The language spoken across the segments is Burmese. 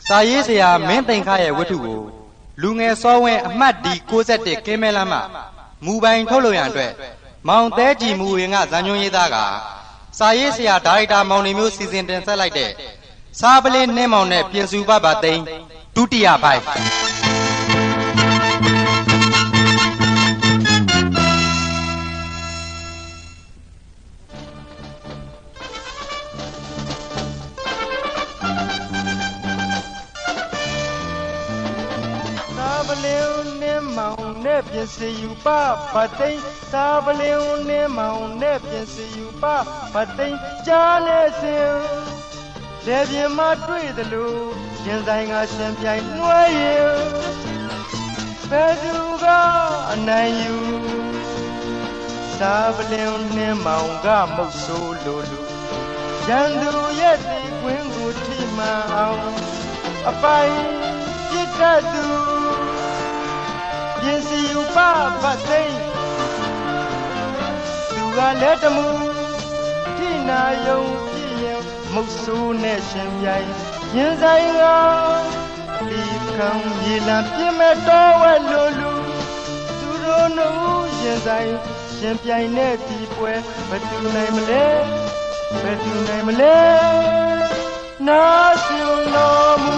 စာရေးဆရာမင်းသိန်ခရဲ့ဝတ္ထုကိုလူငယ်စောဝင်းအမှတ်ဒီ61ကင်းမဲလမ်းမှမူပိုင်ထုတ်လို့ရန်အတွက်မောင်သဲကြည်မူဝင်ကဇာညွှန်းရေးသားကစာရေးဆရာဒါရိုက်တာမောင်နေမျိုးစီစဉ်တင်ဆက်လိုက်တဲ့စားပလင်းနှင်းမောင်နဲ့ပြင်စုပပသိန်းဒုတိယပိုင်းပြင်စီယူပါဗသိန်းသာပလင်းဦးနှင်းမောင်နဲ့ပြင်စီယူပါဗသိန်းကြားနေစဉ်လေပြင်းမှာတွေ့သလိုရင်ဆိုင်ကရှင်ပြိုင်နှွှဲရင်ဘယ်သူကအနိုင်ယူသာပလင်းဦးနှင်းမောင်ကမုတ်ဆိုးလိုလူရန်သူရဲ့ဒီကွင်းကိုထိမှန်အောင်အပိုင်ပြစ်တတ်သူပြင်စီယူပါဗသိန်းသူကလက်တမှုထိနာယုံကြည့်ရင်မုတ်ဆိုးနဲ့ရှင်ပြိုင်ရင်ဆိုင်ကဒီခံမြေလံပြင်းမဲ့တော်ဝဲလိုလူသူတို့နှုတ်ရင်ဆိုင်ရှင်ပြိုင်နဲ့ဒီပွဲဘယ်သူနိုင်မလဲဘယ်သူနိုင်မလဲနာရှင်တော်မူ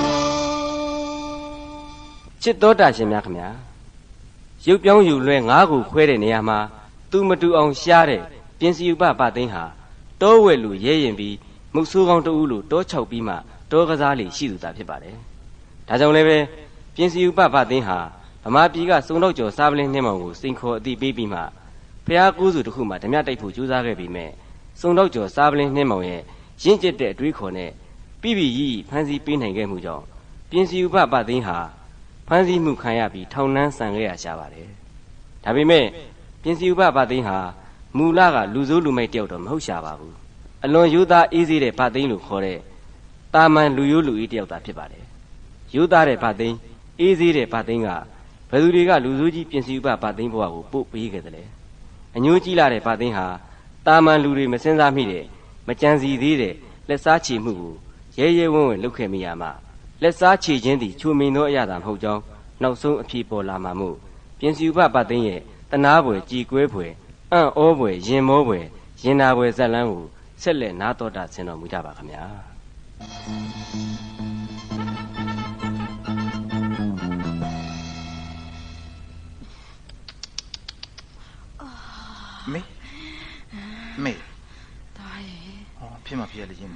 ချစ်တော်တာရှင်များခင်ဗျာရုပ်ပြောင်းယူလွဲငါးခုခွဲတဲ့နေရာမှာသူမတူအောင်ရှားတဲ့ပြင်စီဥပပသိန်းဟာတောဝဲလူရဲရင်ပြီးမုတ်ဆိုးကောင်းတူလို့တောချောက်ပြီးမှတောကစားလေးရှိသူသားဖြစ်ပါတယ်။ဒါကြောင့်လည်းပဲပြင်စီဥပပသိန်းဟာဗမာပြည်ကစုံတော့ကျော်စားပလင်းနှင်းမောင်ကိုစိန်ခေါ်အသိပေးပြီးမှဖျားကူးစုတစ်ခုမှဓမြတိုက်ဖို့ကြိုးစားခဲ့ပြီးမဲ့စုံတော့ကျော်စားပလင်းနှင်းမောင်ရဲ့ရင့်ကျက်တဲ့အတွေးခေါ်နဲ့ပြီးပြီးကြီးဖန်စီပေးနိုင်ခဲ့မှုကြောင့်ပြင်စီဥပပသိန်းဟာဖန်စီမှုခံရပြီးထောင်နှန်းဆန်ခဲ့ရရှာပါတယ်။ဒါပေမဲ့ပြင်စီဥပပသိန်းဟာမူလကလူဆိုးလူမိုက်တယောက်တော့မဟုတ်ရှာပါဘူး။အလွန်ရိုးသားအေးစေးတဲ့ဗသိန်းလို့ခေါ်တဲ့တာမန်လူရိုးလူအေးတယောက်သာဖြစ်ပါတယ်။ရိုးသားတဲ့ဗသိန်းအေးစေးတဲ့ဗသိန်းကဘယ်သူတွေကလူဆိုးကြီးပြင်စီဥပပသိန်းဘဝကိုပို့ပေးခဲ့တယ်လဲ။အညိုးကြီးလာတဲ့ဗသိန်းဟာတာမန်လူတွေမစင်စားမိတဲ့မကြံစီသေးတဲ့လက်စားချေမှုကိုရဲရဲဝံ့ဝံ့လုပ်ခဲ့မိရမှာလက်စားချေခြင်းသည်ချိုမိန်သောအရာသာမဟုတ်ကြောင်းနောက်ဆုံးအဖြစ်ပေါ်လာမှာမို့ပြင်စီဥပပသိန်းရဲ့တနာပွဲကြည်ကွဲပွဲအံ့ဩပွဲရင်မောပွဲရင်နာပွဲဇက်လန်းကိုဆက်လက်နားတော်တာဆင်တော်မူကြပါခင်ဗျာမေဒါရဲ့ဟောဖြစ်မှာဖြစ်ရလေချင်း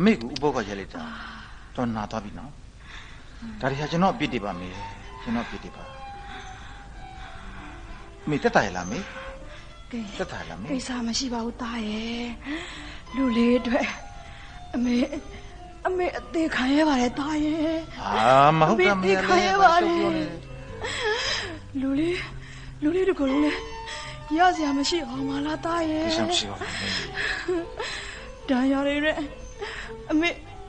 မေကဥပုပ်ကရလိုက်တာတော့နာသွားပြီနော်ဒါတွေဟာကျွန်တော်ပြစ်တယ်ပါမေကျွန်တော်ပြစ်တယ်ပါမေတက်တာရလားမေကဲတက်တာရလားမေကိစ္စမရှိပါဘူးတာရဲ့လူလေးအတွက်အမေအသေးခံရပါတယ်တာရဲ့မဟုတ်တာမေခံရပါတယ်လူလေးတကူလုံးလေရစရာမရှိအောင်မလားတာရဲ့ကိစ္စမရှိပါဘူးတန်ရရတဲ့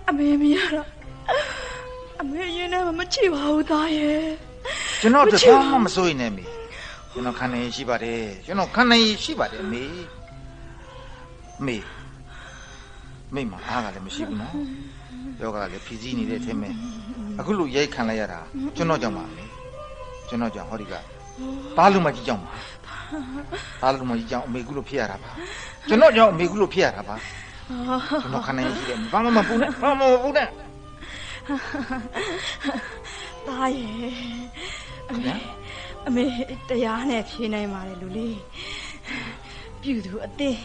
အမေမရတော့အမေရင်ထဲမှာမချိပါဘူးသားရဲ့ကျွန်တော်တော့မှမစိုးရင်နဲ့မေကျွန်တော်ခံနေရှိပါတယ်ကျွန်တော်ခံနေရှိပါတယ်မေမအားကလည်းမရှိဘူးနော်ယောဂကလည်းဖြီးစည်းနေတဲ့အထက်မဲ့အခုလိုရိုက်ခံလိုက်ရတာကျွန်တော်ကြောင့်ပါမေကျွန်တော်ကြောင့်ဟောဒီကသားလူမကြီးကြောင့်ပါသားလူမကြီးကြောင့်အမေကုလို့ဖြစ်ရတာပါကျွန်တော်ကြောင့်အမေကုလို့ဖြစ်ရတာပါကျွန်တော်ခံနေရှိတယ်ဘာမှမပူနဲ့တာရဲ့အမေတရားနဲ့ဖြေနိုင်ပါတယ်လူလေးပြုသူအသေး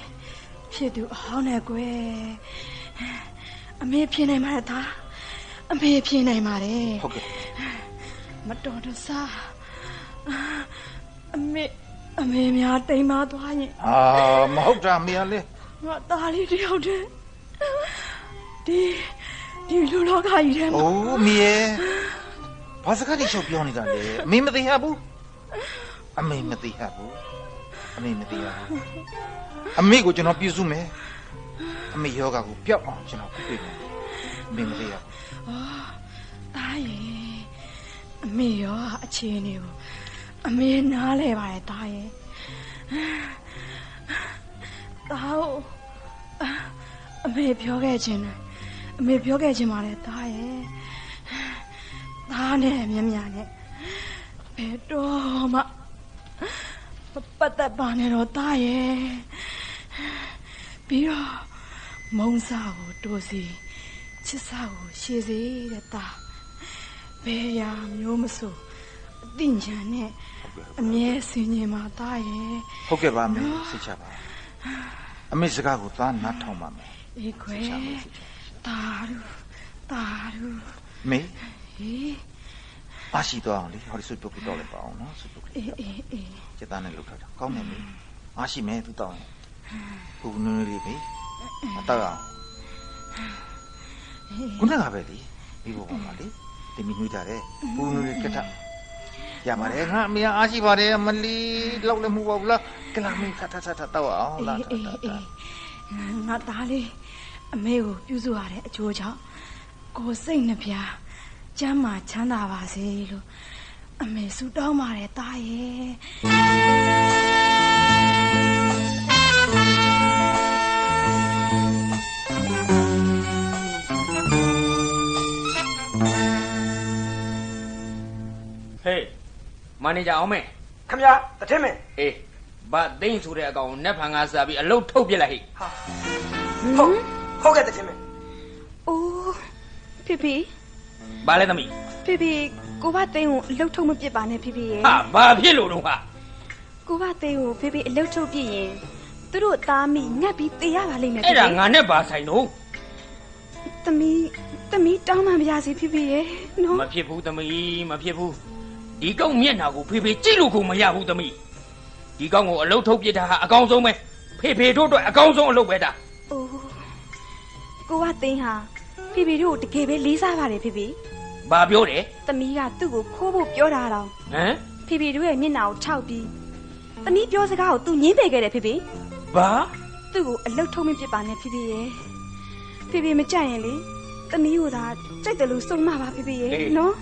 ဖြစ်သူအဟောင်းနဲ့ကွယ်အမေဖြေနိုင်ပါတယ်သားအမေဖြေနိုင်ပါတယ်ဟုတ်ကဲ့မတော်တဆအမေများတိမ်မသွားရင်မဟုတ်တာမေရလေငါသားလေးတယောက်တည်းဒီလူလောကကြီးထဲမှာအိုးမေဘာစကားတွေချုပ်ပြောနေတာလဲအမေမသိရဘူးအမေမသိရဘူးအမေကိုကျွန်တော်ပြုစုမယ်အမေယောဂကိုပျောက်အောင်ကျွန်တော်ပြုပေးမယ်အမေမသိရဘူးတာရဲ့အမေရောအခြေအနေကိုအမေနားလဲပါတယ်တာရဲ့တာအမေပြောခဲ့ခြင်းနဲ့ အမေပြောခဲ့ချင်ပါတယ်တားရဲ့သားနဲ့မြမြနဲ့ဘယ်တော့မှပတ်သက်ပါနဲ့တော့တားရဲ့ပြီးတော့မုံစားကိုတိုးစီချစ်စားကိုရှည်စေတဲ့တားဘယ်ရာမျိုးမဆိုအသိဉာဏ်နဲ့အမြဲဆင်ញင်ပါတားရဲ့ဟုတ်ကဲ့ပါမေစိတ်ချပါအမေစကားကိုသားနားထောင်ပါမယ်အေးခွဲတာရူမေဟေးအားရှိတော့အောင်လေဟောဒီဆွပုတ်တော့လည်းပါအောင်နော်ဆွပုတ်အေးကျက်သားနဲ့လောက်ထားတာကောင်းတယ်မေအားရှိမယ်သူတောင်းပူနွေးလေးမေမတောက်အောင်ခုနကပဲလေဒီဘုံပါလေတမီနွေးကြတယ်ပူနွေးလေးကက်ထရပါတယ်ငါအမေအားရှိပါတယ်မလီလောက်လည်းမဟုတ်ပါဘူးလားကလာမင်းထထတောက်အောင်လားအေးငါသားလေးအမေကိုပြုစုရတဲ့အကျိုးကြောင့်ကိုစိတ်နှပြကျမ်းမာချမ်းသာပါစေလို့အမေဆုတောင်းပါတယ်သားရဲ့ဟေးမန်နေဂျာအောင်မေခင်ဗျာတထင်းမင်းအေးဘာသိန်းဆိုတဲ့အကောင်နက်ဖန်ကစားပြီးအလုတ်ထုတ်ပြစ်လိုက်ဟိဟာဟုတ်ကဲ့တထင်းမင်းအိုးဖေဘာလဲသမီးဖေကိုဘသိန်းကိုအလုတ်ထုတ်မပြစ်ပါနဲ့ဖေရဲ့ဟာဘာဖြစ်လို့တော့ဟာကိုဘသိန်းကိုဖေအလုတ်ထုတ်ပြစ်ရင်သူတို့သားမိငတ်ပြီးတေးရပါလိမ့်မယ်အဲ့ဒါငါနဲ့ဘာဆိုင်တော့သမီးတောင်းမှမရစီဖေရဲ့နော်မဖြစ်ဘူးသမီးမဖြစ်ဘူးဒီကောင်မျက်နှာကိုဖေကြည့်လို့ကိုမရဘူးသမီးဒီကောင်ကိုအလုတ်ထုတ်ပြစ်တာဟာအကောင်းဆုံးပဲဖေတို့အတွက်အကောင်းဆုံးအလုပ်ပဲဒါအိုးကိုဘသိန်းဟာဖေတို့တကယ်ပဲလေးစားပါတယ်ဖေဘာပြောတယ်သမီးကသူ့ကိုခိုးဖို့ပြောတာတော့ဟမ်ဖေတို့ရဲ့မျက်နှာကိုထောက်ပြီးသမီးပြောစကားကိုသူညင်းပယ်ခဲ့တယ်ဖေဘာသူ့ကိုအလုတ်ထုတ်မပြစ်ပါနဲ့ဖေရဲ့ဖေမကြိုက်ရင်လေသမီးကိုသာကြိုက်တယ်လို့ဆုံးမပါဖေရဲ့နော်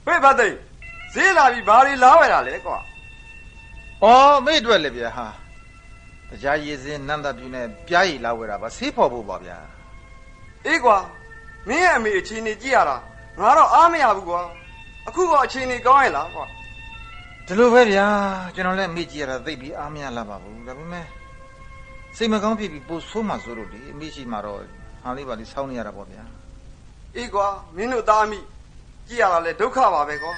ဖေဘာသိဈေးလာပြီဘာတွေလားဝယ်တာလဲကွာအော်မေ့အတွက်လေဗျာဟာတရားရည်စင်းနန္ဒပြူနဲ့ပြားရည်လာဝယ်တာပါဆေးဖော်ဖို့ပါဗျာအေးကွာမင်းရဲ့အမေအချင်းနေကြည့်ရတာငါတော့အားမရဘူးကွာအခုတော့အချင်းနေကောင်းရဲ့လားကွာဒီလိုပဲဗျာကျွန်တော်လည်းမေ့ကြည့်ရတာသိပြီးအားမရလာပါဘူးဒါပေမဲ့စိတ်မကောင်းဖြစ်ပြီးပိုဆိုးမှဆိုလို့ဒီအမေရှိမှတော့ဟာလေးပါလေးစောင်းနေရတာပေါ့ဗျာအေးကွာမင်းတို့သားမိကြည့်ရတာလဲဒုက္ခပါပဲကွာ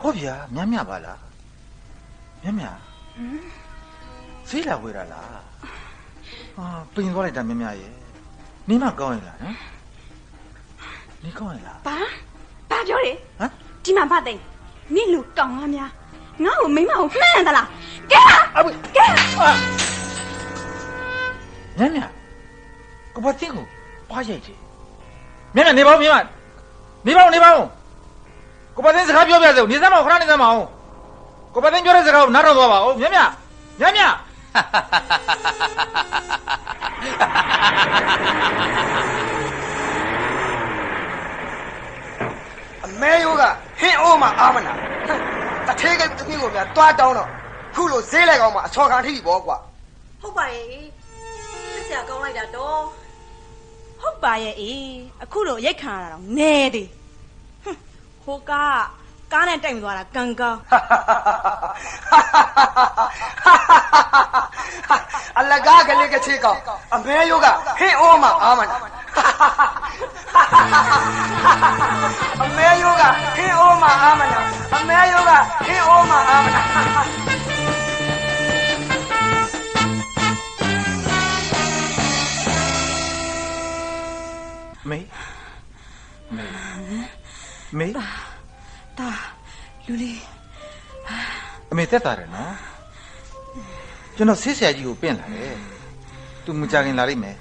ဟုတ်ဗျာမြပါလားမြဆေးလာဝေးတာလားဟာပင်သွားလိုက်တာမြရဲ့နေမကောင်းရင်လားနော်နေကောင်းရင်လားဘာပြောတယ်ဟမ်ဒီမှာဖတ်သိန်းနင့်လူကောင်းလားများငါ့ကိုမိမကိုမှန်းသလားကဲကဲမြကိုဘာတင်ကိုဘာရိုက်တယ်မြနေပါဦးမြနေပါဦးကိုဘာတင်စကားပြောပြစေဦးနေစမ်းမအောင်ခဏနေစမ်းမအောင်ကိုဘာတင်ပြောတဲ့စကားကိုနားထောင်သွားပါဦးမြအမဲယောကဟင်းအိုးမှာအာမနာတထဲကတမီးကိုများတွားတောင်းတော့ခုလိုဈေးလိုက်ကောင်မှာအချော်ခံထိပြီပေါ့ကွာဟုတ်ပါရဲ့စစ်စရာကောင်းလိုက်တာတော့ဟုတ်ပါရဲ့အခုလိုရိတ်ခံရတာတော့နဲသေးဟိုကားနဲ့တိုက်မသွားတာကံကောင်းအလကားကလေးကချေကောင်အမဲယောကဟင်းအိုးမှာအာမနာအမဲယောကဟင်းအိုးမှာအာမနာအမဲယောကဟင်းအိုးမှာအာမနာမေတာလူလေးအမေတက်တာတယ်နော်ကျွန်တော်ဆေးဆရာကြီးကိုပင့်လာတယ်သူမကြခင်လာလိမ့်မယ်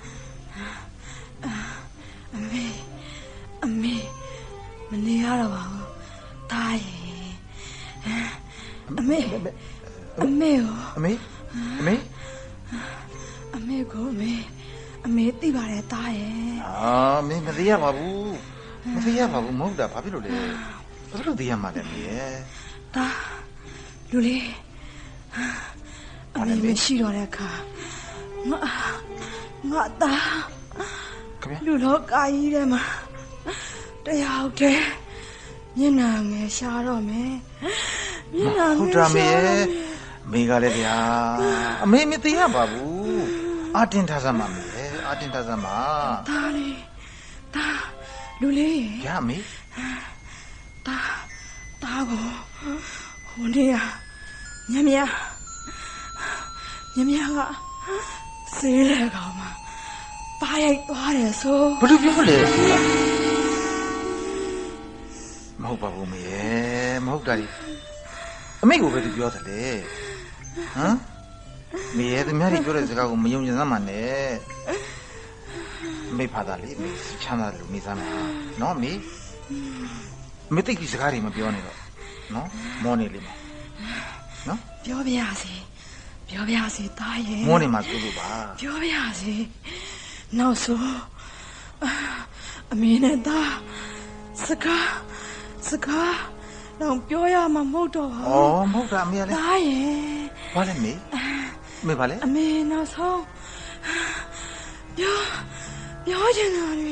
အမေမနေရတော့ပါဘူးတာရဲ့အမေကိုအမေကို အမေသိပါတယ်တားရဲ့ မင်းမသိရပါဘူးမသိရပါဘူးမဟုတ်တာဘာဖြစ်လို့လဲဘာလို့သိရမှာလဲမင်းရဲ့ တားလူလေးအမေမရှိတော့တဲ့အခါငါတား ခင်ဗျာ လူလောကကြီးထဲမှာတယောက်တည်းမျက်နှာငယ်ရှားတော့မယ်မျက်နှာင ဟုတ် ယ် တာမ ရှား င်း တော့ ရဲ့အမေကလည်းဗျာအမေမသိရပါဘူးအတင်းထားစမ်းပါမင်းရဲ့အတင်းထားစမ်းပါ တားလေးတားလူလေး ဗျာအမေ တားကိုဟိုနေ့ကညမြကဆေးလေကောင်မှာပါရိုက်သွားတယ်ဆို ဘယ်လိုပြောလဲမဟုတ်ပါဘူးမင်းရဲ့မဟုတ်တာဒီအမေကိုပဲသူပြောတယ်လေဟမ်မင်းရဲ့သူများတွေပြောတဲ့စကားကိုမယုံကြည်စမ်းပါနဲ့အမေဖာတာလေအမေချမ်းသာတယ်လို့နေစမ်းပါနော်အမေအမေတိတ်ပြီးစကားတွေမပြောနဲ့တော့နော်မောနေလိမ့်မယ်နော် ပြောပြရစီတားရဲ့ မောနေမှာစိုးလို့ပါ ပြောပြရစီနောက်ဆိုအမေနဲ့တားစကားတော့ပြောရမှာမဟုတ်တော့ပါ ဩမဟုတ်တာအမေကလည်း တားရဲ့ ဘာလဲမေဘာလဲ အမေနောက်ဆုံးပြောချင်တာလေ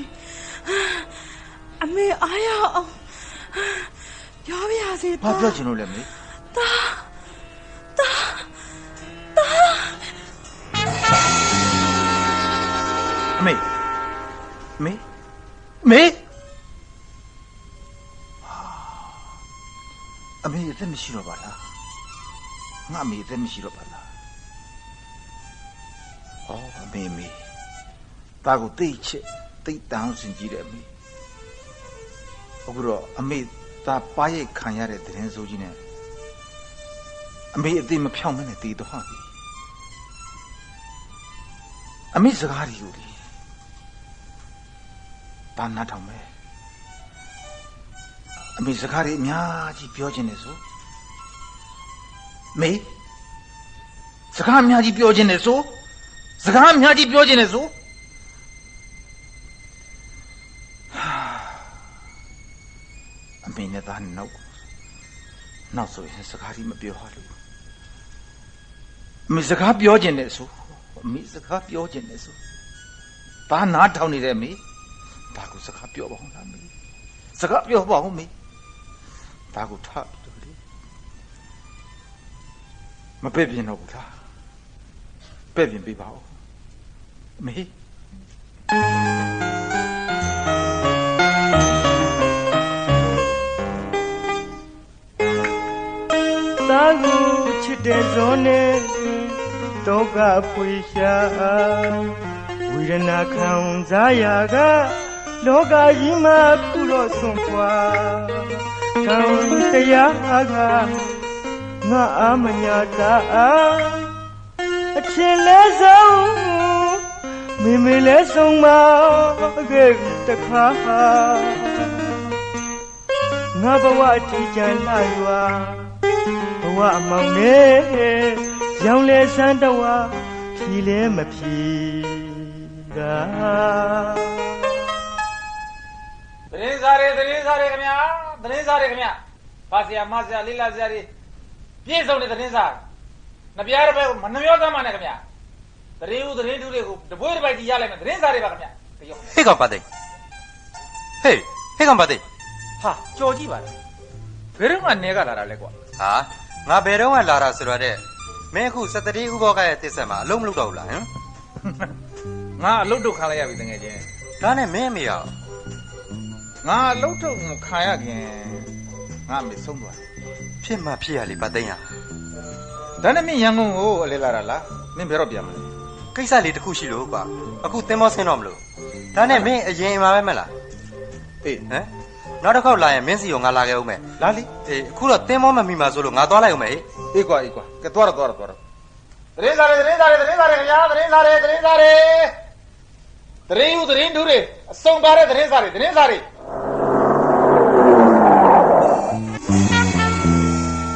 အမေအားရအောင်ပြောပြရစီ ဘာပြောချင်လို့လဲမေ တား အမေအမေအသက်မရှိတော့ပါလားငါအမေအသက်မရှိတော့ပါလားဩအမေတာကိုတိတ်ချစ်တိတ်တောင်းစင်ကြည့်တယ်အမေအခုတော့အမေတာပါရိုက်ခံရတဲ့သတင်းစိုးကြီးနဲ့အမေအသေးမဖြောင်းမနဲ့တည်သွားပြီအမေစကားတွေကိုလေတာနားထောင်မယ်အမေစကားတွေအများကြီးပြောခြင်းနဲ့ဆိုမေစကားအများကြီးပြောခြင်းနဲ့ဆိုစကားအများကြီးပြောခြင်းနဲ့ဆိုအမေနဲ့သားနောက်ဆိုရင်စကားကြီးမပြောရလို့အမေစကားပြောခြင်းနဲ့ဆိုအမေစကားပြောခြင်းနဲ့ဆိုတာနားထောင်နေတယ်မေဒါကိုစကားပြောပါဦးလားမေစကားပြောပါဦးမေဒါကိုထားပြီးတော့လေမပဲ့ပြင်းတော့ဘူးလားပဲ့ပြင်းပေးပါဦးမေ သားကိုချစ်တဲ့ဇောနဲ့ဒုက္ခဖွေရှာဝိရဏခံစားရာကလောကကြီးမှာခုတော့ဆုံးခွာခံတရားကငါအမညာတာအချင်းလဲဆုံးမေလဲဆုံးမခဲ့တခါငါဘဝတီချမ်းလာရွာဘဝမောင်နေရောင်လဲစမ်းတော့ဖြီလဲမဖြီကသတင်းစားရခင်ဗျာသတင်းစားရခင်ဗျာဘာဆရာမဆရာလိလာဆရာတွေပြည့်စုံတဲ့သတင်းစားနှစ်ပြားတစ်ပတ်ကိုမနှမျောသမ်းပါနဲ့ခင်ဗျာသတင်းဦးသတင်းတူတွေကိုတပွေးတစ်ပိုက်ကြီးရလိုက်မယ်သတင်းစားတွေပါခင်ဗျာကြောက်ဟေ့ကောင်ပါသိဟေ့ကောင်ပါသိ ဟာကြော်ကြည့်ပါလားဘယ်တော့မှနေကလာတာလဲကွာ ဟာငါဘယ်တော့မှလာတာဆိုတော့တဲ့မင်းအခုစတတိဥဘောကရဲ့တစ်ဆက်မှာအလုံးမလုပ်တော့ဘူးလားဟမ် ငါအလုတ်ထုတ်ခံလိုက်ရပြီတကယ်ချင်း ဒါနဲ့မင်းအမေရော ငါအလုတ်ထုတ်ခံရခင်ငါအမေဆုံးသွားတယ် ဖြစ်မှဖြစ်ရလေပါသိန်းဟာ ဒါနဲ့မင်းရန်ကုန်ကိုအလဲလာတာလားမင်းဘယ်တော့ပြန်မလဲ ကိစ္စလေးတစ်ခုရှိလို့ကွာအခုသင်္ဘောဆင်းတော့မလို့ဒါနဲ့မင်းအရင်မှာပဲမလား အေး ဟမ်နောက်တစ်ခေါက်လာရင်မင်းစီကိုငါလာခဲ့ဦးမယ် လာလီ အေးအခုတော့သင်္ဘောမမီမှာဆိုလို့ငါသွားလိုက်ဦးမယ်ဟေ့ အေးကွာကဲသွားတော့သတင်းစားတွေခင်ဗျာသတင်းစားတွေသတင်းဦးသတင်းတူတွေအစုံပါတဲ့သတင်းစားတွေ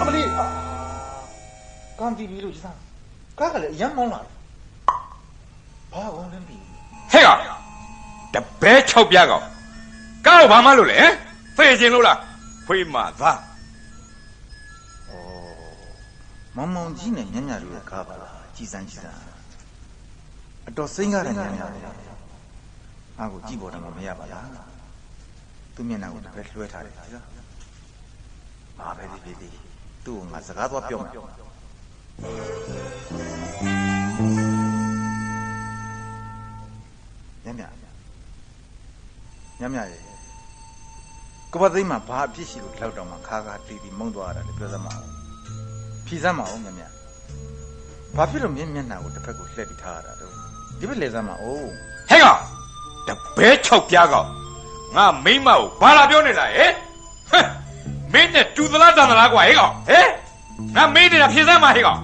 အမလီကံတီးပြီလို့ကြီးစားကားကလည်းအရမ်းမောင်းလာတယ်ဘာကောင်းလဲမသိ ဟဲ 6ပြားကောင်ကားကိုဘာမှလို့လဲဟမ်ဖေးခြင်းလို့လားဖေးမှသာ မောင်မောင်ကြီးနဲ့ညညတို့ရဲ့ကားပါလားကြည်စမ်းအတော်စိမ့်ကားတဲ့ညညလေးအားကိုကြည့်ပေါ်တယ်မရပါလားသူမျက်နှာကိုတစ်ဖက်လွှဲထားတယ်ကြာမာပဲဒီသူ့ကိုငါစကားသွားပြောမှာညမြရဲ့ကပတ်သိမ်းမှာဘာအဖြစ်ရှိလို့လောက်တောင်မှခါခါတီးပြီးမုန်းသွားတာလေပြောစမ်းမအောင်ဖြီးစမ်းမအောင်ညမြဘာဖြစ်လို့မျက်နှာကိုတစ်ဖက်ကိုလှည့်ပြီးထားရတာတော့ဒီဘက်လေစမ်းမအောင်ဟဲ့ကောင်တဘဲ6ပြားကောင်ငါမိမကိုဘာလာပြောနေလားဟဲ့မင်းနဲ့တူသလားတန်သလားကွာဟဲ့ကောင်ဟဲ့ငါမေးနေတာဖြေစမ်းမဟဲ့ကောင်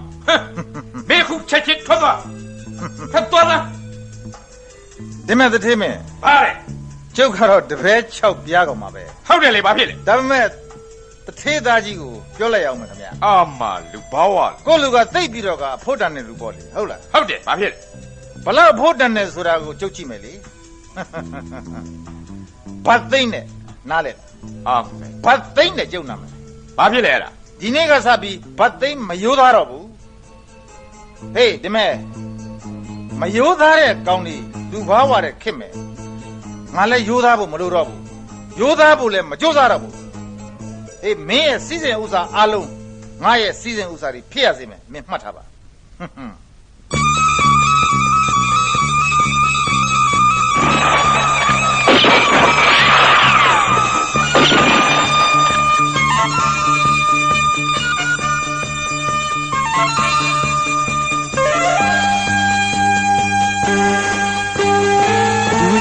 မင်းခုချက်ချင်းထွက်သွားလားဒီမဲ့တထေးမင်းဘာလဲကျုပ်ကတော့တပည့်6ပြားကောင်ပါပဲဟုတ်တယ်လေဘာဖြစ်လဲဒါပေမဲ့တထေးသားကြီးကိုပြောလိုက်အောင်မယ်ခင်ဗျာအာမလူဘာဝကိုလူကသိပ်ပြီးတော့ကအဖို့တန်တဲ့လူပေါ့လေဟုတ်လားဟုတ်တယ်ဘာဖြစ်လဲဘလောက်အဖို့တန်တဲ့ဆိုတာကိုကျုပ်ကြည့်မယ်လေဘတ်သိမ့်နဲ့နားလဲအာဘတ်သိမ့်နဲ့ကျုပ်နာမယ်ဘာဖြစ်လဲအဲ့ဒါဒီနေ့ကစပြီးဘတ်သိမ့်မယိုးသားတော့ဘူးဟေးဒီမဲ့မယိုးသားတဲ့ကောင်းလေးလူဘာဝတဲ့ခစ်မယ်ငါလည်းယိုးသားဖို့မလိုတော့ဘူးယိုးသားဖို့လည်းမကြိုးစားတော့ဘူးဟေးမင်းရဲ့စီစဉ်ဥစ္စာအလုံးငါရဲ့စီစဉ်ဥစ္စာတွေဖြစ်ရစေမယ်မင်းမှတ်ထားပါ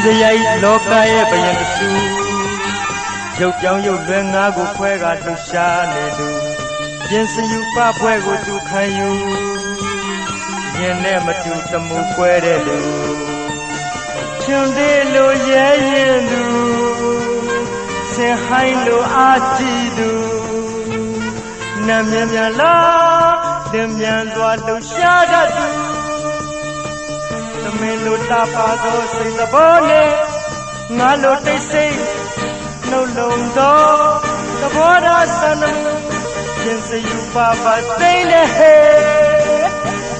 စရိုက်လောကရဲ့ဘယံတဆူရုပ်ကြောင်းရုပ်လွဲငါးကိုခွဲကလှူရှားနေသူပြင်စယူပပွဲကိုသူခံယူရင်နဲ့မတူတမှုကွဲတဲ့လူချွန်သေးလို့ရဲရင်သူဆင်ဟိုင်းလို့အာကြည့်သူနမ်းမြန်မြန်လားတင်မြန်စွာလှူရှားတတ်သူမင်းတို့တာပါသောစိတ်သဘောနဲ့ငါလိုတိတ်ဆိတ်နှုတ်လုံးသောသဘောထားသနပြင်စယူပါပါသိနေဟဲ့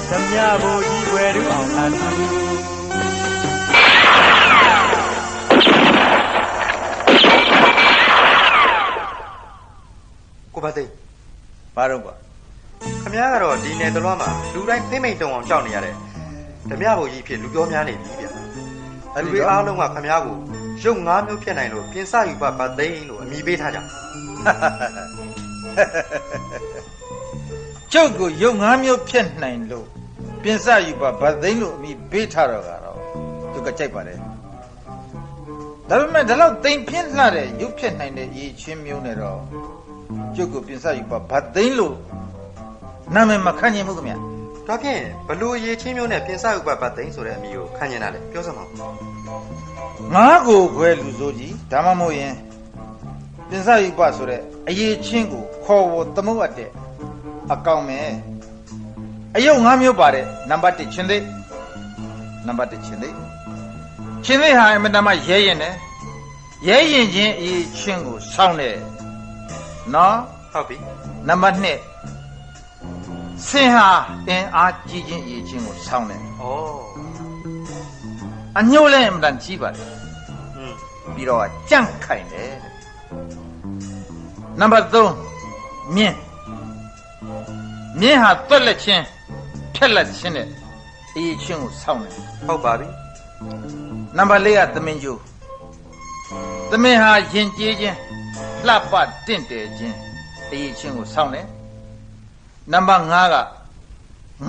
သမ ्या ဘိုးကြီးွယ်သူအောင်အန်သူကိုပါသိဘာတော့ကွာခမ ्या ကတော့ဒီနယ်တလွားမှာလူတိုင်းဖိမ့်မိန်တုံအောင်ကြောက်နေရတယ်ဓမြဘုံကြီးဖြစ်လူပြောများနေပြီဗျ။လူတွေအားလုံးကခမ ्या ကိုရုပ်၅မျိုးဖြစ်နိုင်လို့ပြင်စယူပါဗသိန်းလို့အမည်ပေးထားကြ။ကျုပ်ကိုရုပ်၅မျိုးဖြစ်နိုင်လို့ပြင်စယူပါဗသိန်းလို့အမည်ပေးထားတော့ကတော့သူကကြိုက်ပါလေ။ဒါပေမဲ့ဒီလောက်သိမ့်ဖြစ်လှတဲ့ရုပ်ဖြစ်နိုင်တဲ့ရည်ချင်းမျိုးနဲ့တော့ကျုပ်ကိုပြင်စယူပါဗသိန်းလို့နာမည်မခန့်နိုင်ဘူးခင်ဗျ။ဒါဖြင့်ဘလို့ရေချင်းမျိုးနဲ့ပြင်စဥပပတ်သိန်းဆိုတဲ့အမည်ကိုခံကျင်တာလေပြောစမ်းပါငါကိုခွဲလူစိုးကြီးဒါမှမဟုတ်ရင်ပြင်စဥပဆိုတဲ့အရေးချင်းကိုခေါ်ဝသမုတ်အပ်တဲ့အကောင်မယ်အယုတ်၅မျိုးပါတဲ့နံပါတ်1ချင်းသိနံပါတ်1ချင်းသိဟာအမတမရဲရင်နဲ့ရဲရင်ချင်းအရေးချင်းကိုစောင့်တယ်နော်ဟုတ်ပြီနံပါတ်2ဆင်ဟာအင်အားကြီးခြင်းအရေးချင်းကိုဆောင်းတယ်။ဩအညှို့လဲအမှန်ကြီးပါတယ်။ပြီးတော့ကြန့်ခိုင်တယ်။နံပါတ်3မြင်းဟာတွက်လက်ချင်းဖြက်လက်ချင်းနဲ့အရေးချင်းကိုဆောင်းတယ်။ဟုတ်ပါပြီ။နံပါတ်4ကသမင်ကျိုးသမင်ဟာရင်ကျေးခြင်းလှပတင့်တယ်ခြင်းအရေးချင်းကိုဆောင်းတယ်နံပါတ်5က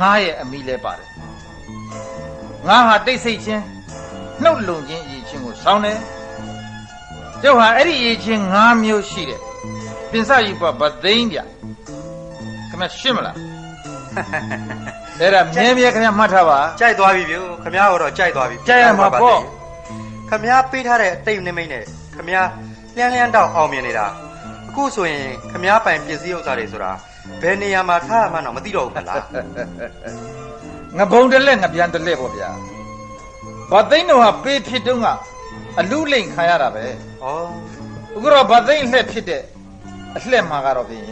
ငါးရဲ့အမိလဲပါတယ်ငါးဟာတိတ်ဆိတ်ခြင်းနှုတ်လုံခြင်းအရေးချင်းကိုဆောင်းတယ်ကျုပ်ဟာအဲ့ဒီအရေးချင်း5မျိုးရှိတယ်ပင်စယူပါဗသိန်းဗျခင်ဗျရှင်းမလားအဲ့ဒါမြဲမြဲခင်ဗျမှတ်ထားပါကြိုက်သွားပြီဗျခင်ဗျားတော့ကြိုက်သွားပြီကြိုက်ရမှာပေါ့ခင်ဗျားပေးထားတဲ့အတိတ်နိမိတ်နဲ့ခင်ဗျားလျန်းတောက်အောင်မြင်နေတာအခုဆိုရင်ခင်ဗျားပိုင်ပစ္စည်းဥစ္စာတွေဆိုတာဘယ်နေရာမှာထားမှတော့မသိတော့ဘူးလားငဘုံတလက်ငပြန်တလက်ပေါ့ဗျာဗသိန်းတော်ဟာပေးဖြစ်တုန်းက အလူလိန်ခံရတာပဲ ဩ အခုတော့ဗသိန်းလှက်ဖြစ်တဲ့အလှက်မှာကတော့ဖြင့်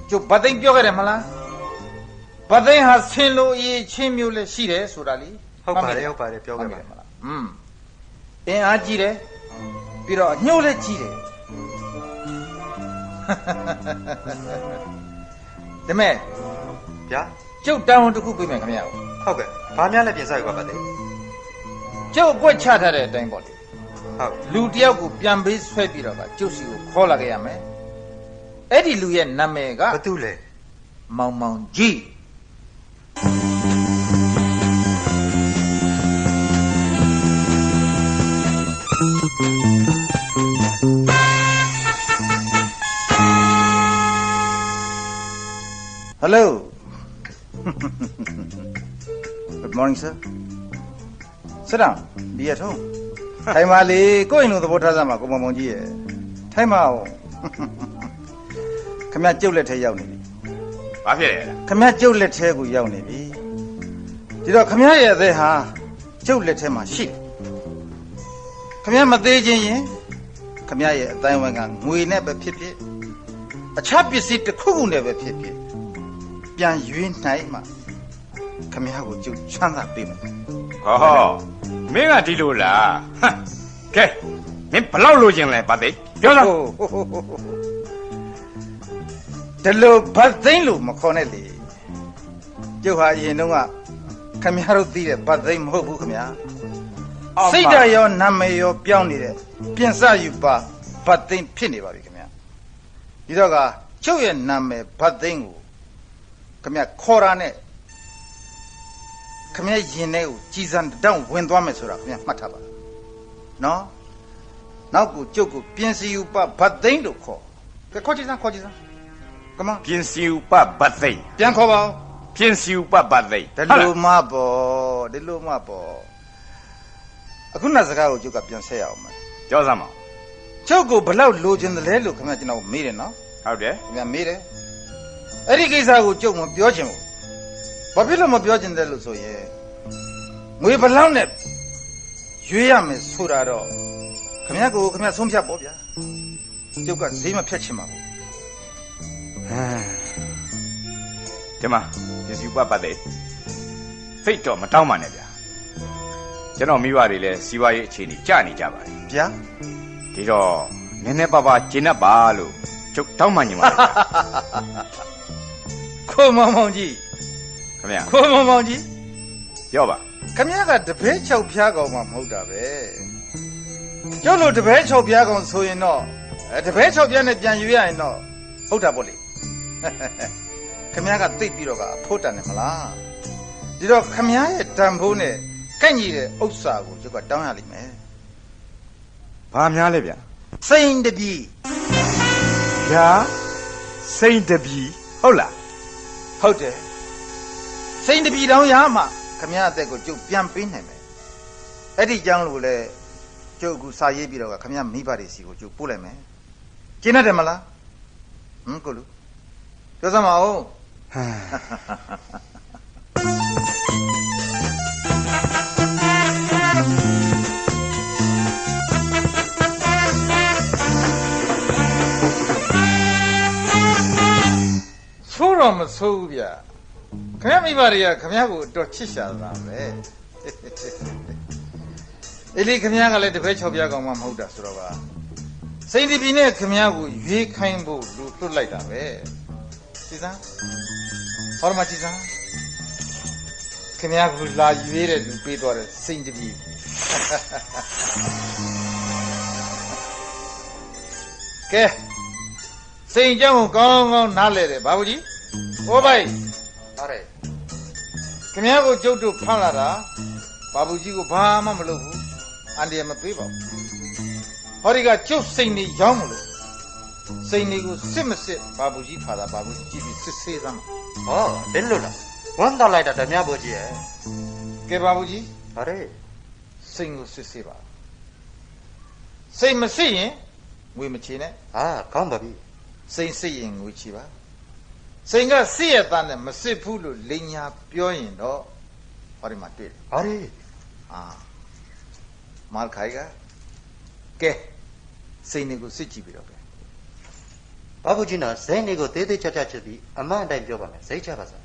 ကျုပ်ဗသိန်းပြောခဲ့တယ်မလားဗသိန်းဟာဆင်းလို့အရေးချင်းမျိုးလည်းရှိတယ်ဆိုတာလी ဟုတ်ပါတယ်ပြောခဲ့ပါမလား အင်းအားကြီးတယ်ပြီးတော့ညှို့လည်းကြီးတယ်ဒါမဲ့ ဗျာ ကျုပ်တောင်းတစ်ခုပြမယ်ခင်ဗျာ ဟုတ်ကဲ့ဘာများလဲပြင်စားယူပါတဲ့ ကျုပ်အကွက်ချထားတဲ့အတိုင်းပေါ့လေ ဟုတ် လူတယောက်ကိုပြန်ပေးဆွဲပြီးတော့ကကျုပ်စီကိုခေါ်လာခဲ့ရမယ်အဲ့ဒီလူရဲ့နာမည်က ဘာတူလဲ မောင်မောင်ကြီးဟယ်လို Good morning sir Sit down ဒီရထုံးထိုင်ပါလေကိုယ့်အိမ်လိုသဘောထားစမ်းပါကိုမောင်မောင်ကြီးရဲ့ထိုင်ပါဦးခမကျုပ်လက်ထဲရောက်နေပြီ ဘာဖြစ်လဲ ခမကျုပ်လက်ထဲကိုရောက်နေပြီဒီတော့ခမရဲ့အသက်ဟာကျုပ်လက်ထဲမှာရှိတယ်ခမမသေးခြင်းရင်ခမရဲ့အတိုင်းဝိုင်းကငွေနဲ့ပဲဖြစ်ဖြစ်အခြားပစ္စည်းတစ်ခုခုနဲ့ပဲဖြစ်ဖြစ်ပြန်ရွေးနိုင်မှခမကိုကျုပ်ချမ်းသာပေးမယ် ဟောမင်းကဒီလိုလားဟမ်ကဲမင်းဘလောက်လိုချင်လဲဗသိန်းပြောစမ်း ဒီလိုဗတ်သိန်းလို့မခေါ်နဲ့လေကျုပ်ဟာအရင်တုန်းကခမတို့သိတဲ့ဗတ်သိန်းမဟုတ်ဘူးခမစိတ်ဓာတ်ရောနာမည်ရောပြောင်းနေတဲ့ပြင်စယူပါဗတ်သိန်းဖြစ်နေပါပြီခမဒီတော့ကကျုပ်ရဲ့နာမည်ဗတ်သိန်းကိုခမခေါ်တာနဲ့ခမရင်ထဲကိုကြီးစံတောင်းဝင်သွားမယ်ဆိုတာခမမှတ်ထားပါနော်နောက်ကိုကျုပ်ကိုပြင်စီယူပါဗတ်သိန်းလို့ခေါ်ကဲခေါ်ကြည့်စမ်းကမ ပြင်စီဥပဗသိန်း ပြန်ခေါ်ပါဦး ပြင်စီဥပဗသိန်း ဒီလိုမှပေါ့အခုနစကားကိုကျုပ်ကပြန်ဆက်ရအောင်မယ် ပြောစမ်းပါ ကျုပ်ကိုဘလောက်လိုချင်တယ်လဲလို့ခင်ဗျကျွန်တော်မေးတယ်နော် ဟုတ်တယ် ခင်ဗျမေးတယ်အဲ့ဒီကိစ္စကိုကျုပ်မပြောချင်ဘူးဘာဖြစ်လို့မပြောချင်တယ်လို့ဆိုရင်ငွေဘလောက်နဲ့ရွေးရမယ်ဆိုတာတော့ခင်ဗျကိုခင်ဗျဆုံးဖြတ်ပေါ့ဗျာကျုပ်ကဈေးမဖြတ်ချင်ပါဘူး ဒီမှာပြင်စီဥပဗသိန်းစိတ်တော့မတောင်းပါနဲ့ဗျာကျွန်တော်မိဘတွေလည်းစီးပွားရေးအခြေအနေကျနေကြပါတယ် ဗျာ ဒီတော့နည်းနည်းပါးပါကျင့်တတ်ပါလို့ကျုပ်တောင်းမှညင်ပါတယ်ဗျာ ခိုးမောင်မောင်ကြီး ခင်ဗျာ ခိုးမောင်မောင်ကြီး ပြောပါ ခင်ဗျကတပည့်6ဖျားကောင်မှမဟုတ်တာပဲကျုပ်တို့တပည့်6ဖျားကောင်ဆိုရင်တော့တပည့်6ဖျားနဲ့ပြန်ယူရရင်တော့ဟုတ်တာပေါ့လေခင်ဗျကသိပ်ပြီးတော့ကအဖို့တန်တယ်မလားဒီတော့ခင်ဗျရဲ့တန်ဖိုးနဲ့ကန့်ညီတဲ့ဥစ္စာကိုကျုပ်ကတောင်းရလိမ့်မယ် ဘာများလဲဗျာ စိန်တပြီ ဗျာစိန်တပြီဟုတ်လား ဟုတ်တယ်စိန်တပြီတောင်းရမှခင်ဗျအသက်ကိုကျုပ်ပြန်ပေးနိုင်မယ်အဲ့ဒီကြောင့်လို့လေကျုပ်ကစာရေးပြီးတော့ခင်ဗျမိဘတွေစီကိုကျုပ်ပို့လိုက်မယ်ကျင်းတယ်မလားကိုလူပြောစမ်းပါဦးဆိုးတော့မဆိုးဘူးဗျခင်ဗျမိဘတွေကခင်ဗျကိုတော့ချစ်ရှာတာပဲအဲ့ဒီခင်ဗျကလည်းတပည့်6ပြားကောင်မှမဟုတ်တာဆိုတော့ကစိန်တပြီနဲ့ခင်ဗျကိုရွေးခိုင်းဖို့လူလွတ်လိုက်တာပဲကြည်စမ်းဟောမကြည်စမ်းခင်ဗျကလာရွေးတဲ့လူပေးသွားတဲ့စိန်တပြီကဲစိန်เจ้าကိုကောင်းကောင်းနားလဲတယ်ဘာဘူးကြီးဟိုးပိုက်ပါတယ်ခင်ဗျကိုကျုပ်တို့ဖမ်းလာတာဘာဘူးကြီးကိုဘာမှမလုပ်ဘူးအန်ဒီရမပေးပါဘူးဟောဒီကကျုပ်စိန်နေရောင်းမလို့စိန်နေကိုစစ်မစစ်ဘာဘူးကြီးဖာတာဘာဘူးကြီးပြီးစစ်ဆေးသမ်းဟောဘယ်လိုလားဝန်တော်လိုက်တာဓမြဘူးကြီးရဲ့ကဲဘာဘူးကြီးပါတယ်စိန်ကိုစစ်ဆေးပါစိန်မစစ်ရင်ငွေမချေနဲ့ဟာကောင်းပါပြီစိန်စစ်ရင်ငွေချေပါစိန်ကစစ်ရတဲ့နဲ့မစစ်ဘူးလို့လိန်ညာပြောရင်တော့ဟောဒီမှာတွေ့တယ်ဟောဒီ मार खाएगा के सैनिक को सिची भी रखे बाबूजी ना सैनिक को दे चाचा चली अम्मा टाइम जो बामे सही चाबा सा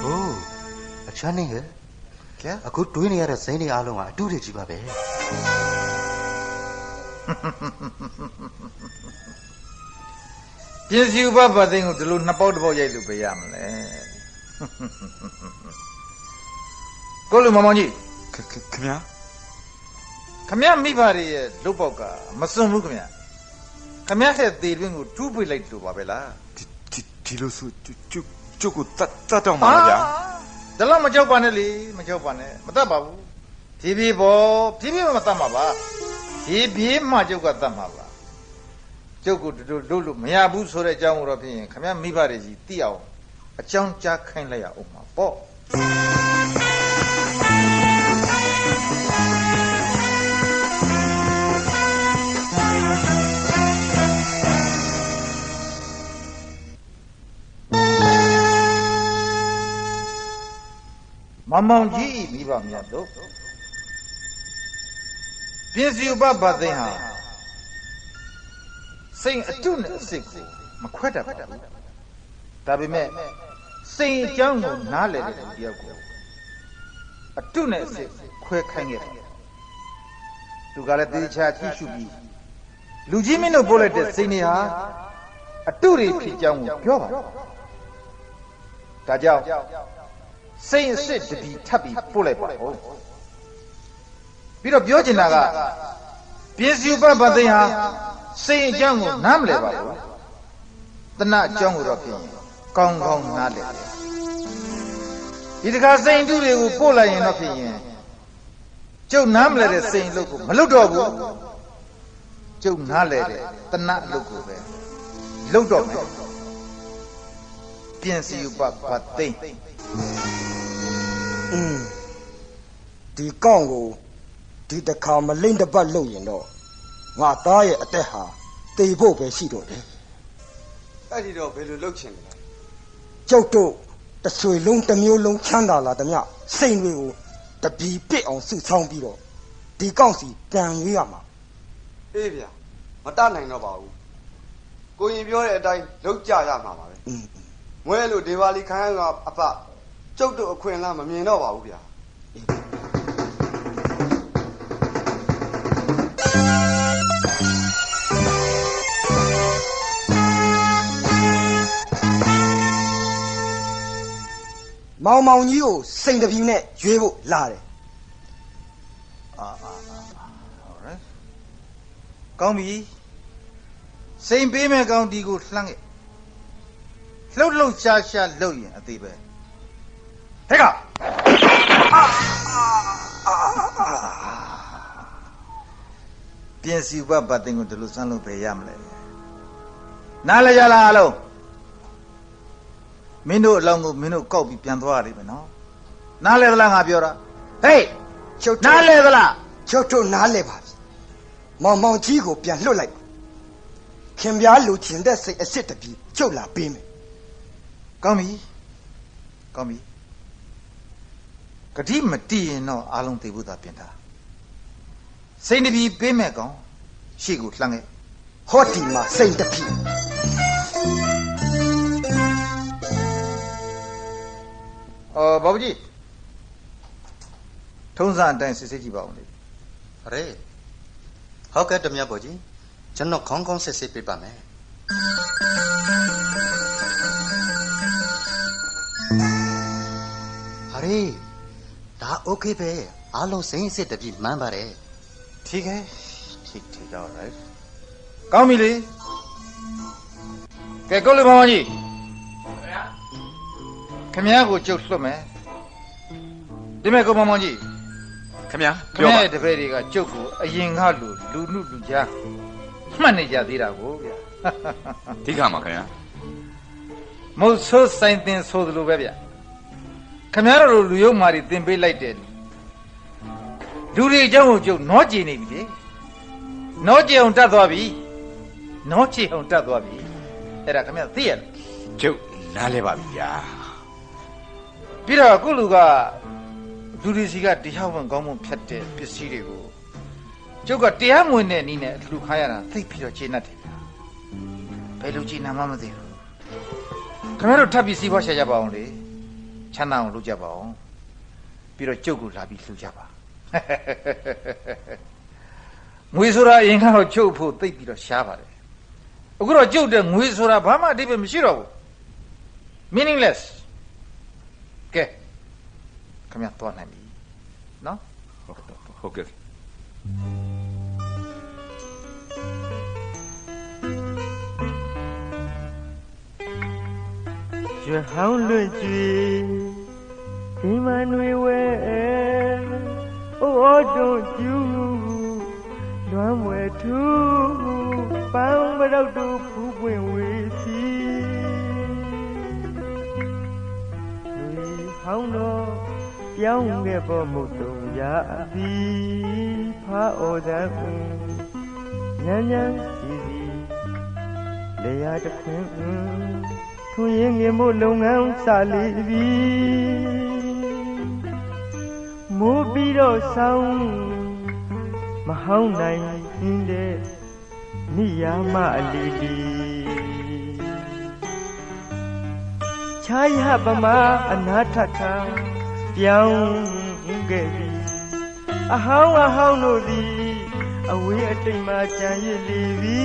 ओ अच्छा नहीं है क्या अकु टुई नहीं आ रहा सैनिक आलों आ टूरे जी बाबे पिंसी ऊपर बातें को चलो नपाउट बहुत जाए लुपे याम ले कोलू मामा जी खम्या खम्या मी बारी है लुपाउ का मसूम लुक खम्या खम्या से तेरे को टू भी लाइट लुपा बेला टीलो सु चुक को तत मार जा दला मचाओ पाने ली मचाओ पाने मता बाबू टीवी में मता माबा टीवी मचाओ का ता माबा जो को डोलू मया बू सोरे जाऊं रो फिर खम्या मी बारी जी तियाओ अचाउं चा खाइन लया उमा पो मामाओं जी मीबा मिया दो पिंसी ऊपर बातें हाँ सही अटून सिक मखवटा तभी मैं सही जाऊंगा ना ले दिया को अटून सिक खुए खाएंगे तू गाले तेरी चाची शुभी लूजी में न बोले थे सही नहीं हाँ अटूरी फिर जाऊंगा क्यों बा ताजाओ सही से डबी ठबी बोले पाओ फिर अब योजना का पिंसी ऊपर बातें हाँ सही जाऊंगा नाम ले बाबू तना जाऊंगा रखी कौन ना ले इधर का सही दूरे को बोला ये ना फिर जो नाम ले रहे सही लोग को मलुट होगो जो ना ले रहे तना लोग को बे लोग तो में पिंसी ऊपर बातें दी कांगो दी तका मलिंद बट लो yin do ngā tāရဲ့အသက်ဟာတေဖို့ပဲရှိတော့တယ်အဲ့ဒီတော့ဘယ်လိုလုပ်ချင်လဲကျုပ်တို့တဆွေလုံးတစ်မျိုးလုံးချမ်းသာလာသမျှစိန်တွေကိုတပီပစ်အောင်စုဆောင်းပြီးတော့ဒီကောက်စီပြန်ရွေးရမှာအေးဗျာမတနိုင်တော့ပါဘူးကိုရင်ပြောတဲ့အတိုင်းလုပ်ကြရမှာပါပဲမွဲလို့ဒေဝါလီခိုင်းကအပကျုပ်တို့အခွင့်အလမ်းမမြင်တော့ပါဘူးဗျာမောင်မောင်ကြီးကိုစိန်တပီနဲ့ရွေးဖို့လာတယ်ဟုတ်ရဲကောင်းပြီစိန်ပေးမဲ့ကောင်းဒီကိုလှမ်းခဲ့လှုပ်ရှားလှုပ်ရင်အသေးပဲဟဲ့ကပြင်စီဘတ်ပတ်တင်ကိုဒီလိုစမ်းလို့ပဲရမလဲနားလဲကြလားအလုံးမင်းတို့အလောင်းကိုမင်းတို့ကောက်ပြီးပြန်သွားရလိမ့်မယ်နော်နားလဲသလားငါပြောတာဟေးချုပ်နားလဲသလားချုပ်တို့နားလဲပါပြီမောင်မောင်ကြီးကိုပြန်လွတ်လိုက်ပါခင်ဗျားလူချင်တဲ့စိတ်အစ်စ်တပီချုပ်လာပေးမယ်ကောင်းပြီဂတိမတည်ရင်တော့အားလုံးသိဖို့သာပြင်တာစိန်တပီပေးမဲ့ကောင်ရှေ့ကိုလှမ်းခဲ့ဟောဒီမှာစိန်တပီဘာဘူးကြီးထုံးစံအတိုင်းစစ်စစ်ကြည့်ပါဦးလေရဲဟုတ်ကဲ့တမဘောကြီးကျွန်တော်ခေါင်းခေါင်းစစ်စစ်ပြပါမယ်ရဲဒါโอเคပဲအားလုံးစိမ့်စစ်တပြည့်မှန်းပါတယ်ठीक है ठीक all right ကောင်းပြီလေကဲကိုလူမောင်ကြီးခင်ဗျာကိုကျုပ်လွတ်မယ်ဒီမဲ့ကိုမောင်ကြီးခင်ဗျာပြောပါတပည့်တွေကကျုပ်ကိုအရင်ကလူနုလူကြားမှတ်နေကြသေးတာကိုဗျာဒီကမှာခင်ဗျာမုတ်ဆိုးဆိုင်တင်ဆိုသလိုပဲဗျာခင်ဗျားတို့လူရုံမာတွေတင်ပေးလိုက်တယ်လူတွေအကြောင်းကိုကျုပ်နောကြည်နေပြီလေနောကြည်အောင်တတ်သွားပြီအဲ့ဒါခင်ဗျာသိရလားကျုပ်နားလဲပါပြီဗျာ ပြီးတော့အခုလူကလူတွေစီကတရားဝင်ကောင်းမှုဖြတ်တဲ့ပစ္စည်းတွေကိုကျုပ်ကတရားမဝင်တဲ့နည်းနဲ့လူခါရတာသိပြီးတော့ခြေနှက်တယ်ဗျာဘယ်လိုခြေနှက်မှမသိဘူးခင်ဗျားတို့ထပ်ပြီးစီးပွားရှာကြပါအောင်လေချမ်းသာအောင်လုပ်ကြပါအောင်ပြီးတော့ကျုပ်ကိုလာပြီးလှူကြပါငွေဆိုတာအရင်ကတော့ကျုပ်ဖို့သိပြီးတော့ရှားပါတယ်အခုတော့ကျုပ်တဲ့ငွေဆိုတာဘာမှအဓိပ္ပာယ်မရှိတော့ဘူး meaningless ကဲခင်ဗျားသွားနိုင်ပြီနော်ဟုတ်ကဲ့ရွှေဟောင်းလွင့်ကြည်ဒီမနွေဝဲအိုးတွန်ကျူလွမ်းမွယ်ထူပန်းပရောက်တို့ဖူးပွင့်ဝေးစီလူဟောင်းတော့ပြောင်းခဲ့ပေါ်မုတ်တုံရသည်ဖားဩဇံညံ့ညံ့စီစီလေယာတခွင်ထွင်ရင်ငင်မို့လုပ်ငန်းစလေးပြီမိုးပြီးတော့ဆောင်းမဟောင်းနိုင်တဲ့နိယာမအလီလီခြားရပမာအနာထထပြောင်းခဲ့ပြီအဟောင်းတို့သည်အဝေးအတိမ်မှကြံရစ်လေပြီ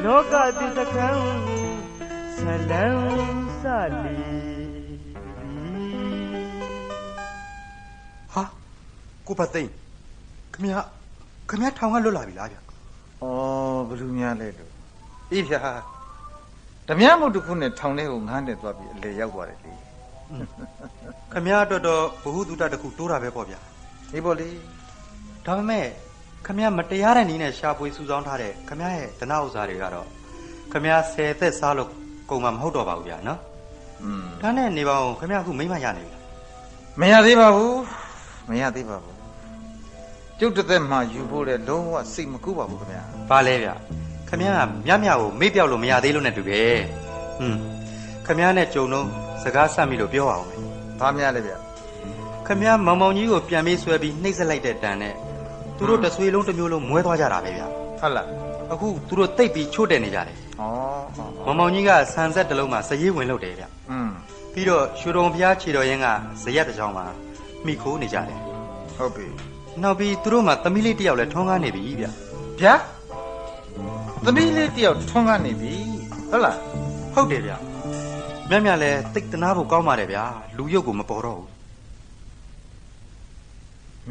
လောကသစ္စာခံဆလံစလီဟာကိုပတ်သိန်းခမရထောင်ကလွတ်လာပြီလားဗျဩဘလူများလဲလို့အေးဗျာဓမြမုတ်တစ်ခုနဲ့ထောင်ထဲကိုငားနေသွားပြီးအလေရောက်သွားတယ်လေခမရအတွက်တော့ဘ ഹു တုတတစ်ခုတိုးတာပဲပေါ့ဗျာဒီပေါ့လေဒါပေမဲ့ခမရမတရားတဲ့နည်းနဲ့ရှာဖွေစုဆောင်းထားတဲ့ခမရရဲ့ဒနာဥစ္စာတွေကတော့ခမရ10သက်စားလို့ကုန်မှာမဟုတ်တော့ပါဘူးဗျာနော်ဒါနဲ့နေပါအောင်ခမရအခုမိမရနေပြီမရသေးပါဘူးကျုပ်တစ်သက်မှယူဖို့တဲ့လုံးဝစိတ်မကူပါဘူးခင်ဗျာဘာလဲဗျာခမရမြကိုမေ့ပြောက်လို့မရသေးလို့နဲ့တူတယ်ခမရနဲ့ကြုံတော့စကားဆက်မိလို့ပြောအောင်မယ်ဘာများလဲဗျာခမရမောင်မောင်ကြီးကိုပြန်ပြီးဆွဲပြီးနှိပ်စက်လိုက်တဲ့တန်နဲ့သူတို့တဆွေလုံးတစ်မျိုးလုံးမွဲသွားကြတာပဲဗျာဟုတ်လားအခုသူတို့တိတ်ပြီးချို့တယ်နေကြတယ်မောင်မောင်ကြီးကဆန်ဆက်တစ်လုံးမှာစရေးဝင်လုပ်တယ်ဗျပြီးတော့ရွှေတော်ဘုရားခြေတော်ရင်းကဇရက်တစ်ချောင်းမှာမိခိုးနေကြတယ်ဟုတ်ပြီနောက်ပြီးသူတို့မှသမီးလေးတစ်ယောက်လည်းထွန်းကားနေပြီဗျဗျာသမီးလေးတစ်ယောက်ထွန်းကားနေပြီဟုတ်လားဟုတ်တယ်ဗျမြလည်းတိတ်တနာဖို့ကောင်းပါတယ်ဗျာလူရုပ်ကိုမပေါ်တော့ဘူး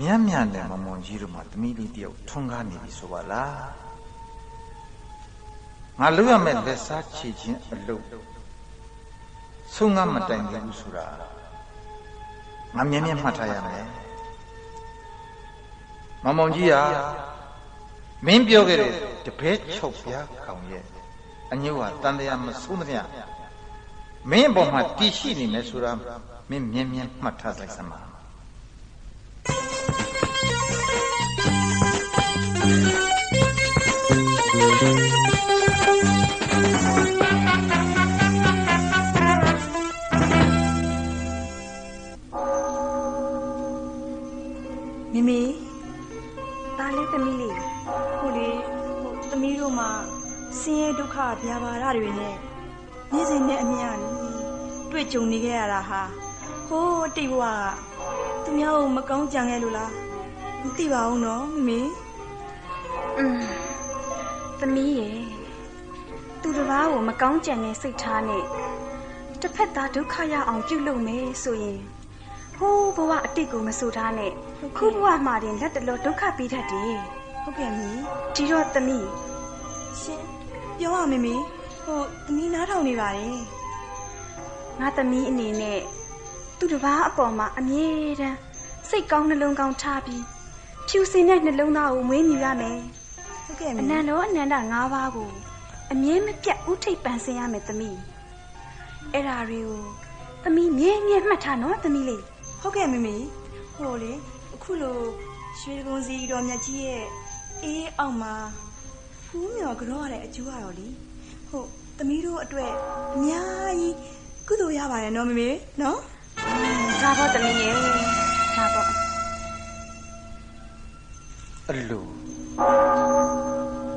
မြနဲ့မမွန်ကြီးတို့မှသမီးလေးတစ်ယောက်ထွန်းကားနေပြီဆိုပါလားငါလုပ်ရမယ့်လက်စားချေခြင်းအလုပ်ဆုံးငါမတိုင်ဘူးဆိုတာငါမြဲမှတ်ထားရမယ်မမုံကြီးဟာမင်းပြောခဲ့တဲ့တပည့်ချုပ်ပြားကောင်ရဲ့အညို့ဟာတန်တရားမဆုံးသမျှမင်းအပေါ်မှာတည်ရှိနေမယ်ဆိုတာမင်းမြဲမှတ်ထားလိုက်စမ်းပါမီဒါလေးသမီးလေးဟိုလေသမီးတို့မှာဆင်းရဲဒုက္ခဗျာပါဒတွေနဲ့နေ့စဉ်နဲ့အမျှတွေ့ကြုံနေခဲ့ရတာဟာဟိုးတိတ်ဘဝကသူများကိုမကောင်းကြံခဲ့လို့လားမသိပါဘူးနော်မီသမီးရဲ့သူတစ်ပါးကိုမကောင်းကြံတဲ့စိတ်ထားနဲ့တစ်ဖက်သားဒုက္ခရအောင်ပြုလုပ်မယ်ဆိုရင်ဟိုးဘဝအတိတ်ကိုမဆိုထားနဲ့ခုဘဝမှာတင်လက်တလောဒုက္ခပေးတတ်တယ်ဟုတ်ကဲ့မီဒီတော့သမီးရှင်ပြောရမမီသမီးနားထောင်နေပါတယ်ငါသမီးအနေနဲ့သူတစ်ပါးအပေါ်မှာအမြဲတမ်းစိတ်ကောင်းနှလုံးကောင်းထားပြီးဖြူစင်တဲ့နှလုံးသားကိုမွေးမြူရမယ်ဟုတ်ကဲ့အနန္တအနန္တ၅ပါးကိုအမြဲမပြတ်ဥထိပ်ပန်ဆင်ရမယ်သမီးအဲ့ဒါတွေကိုသမီးမြဲမှတ်ထားနော်သမီးလေးဟုတ်ကဲ့မမီဟိုလေအခုလိုရွှေကုန်းစီတော်မြတ်ကြီးရဲ့အေးအောက်မှာဖူးမြော်ကြောရတဲ့အကျိုးကတော့လေတ သမီးတို့အတွက်အများကြီးကုသိုလ်ရပါတယ်နော်မမေနော်ဒါပေါ့သမီးရဲ့ဒါပေါ့အဲ့လို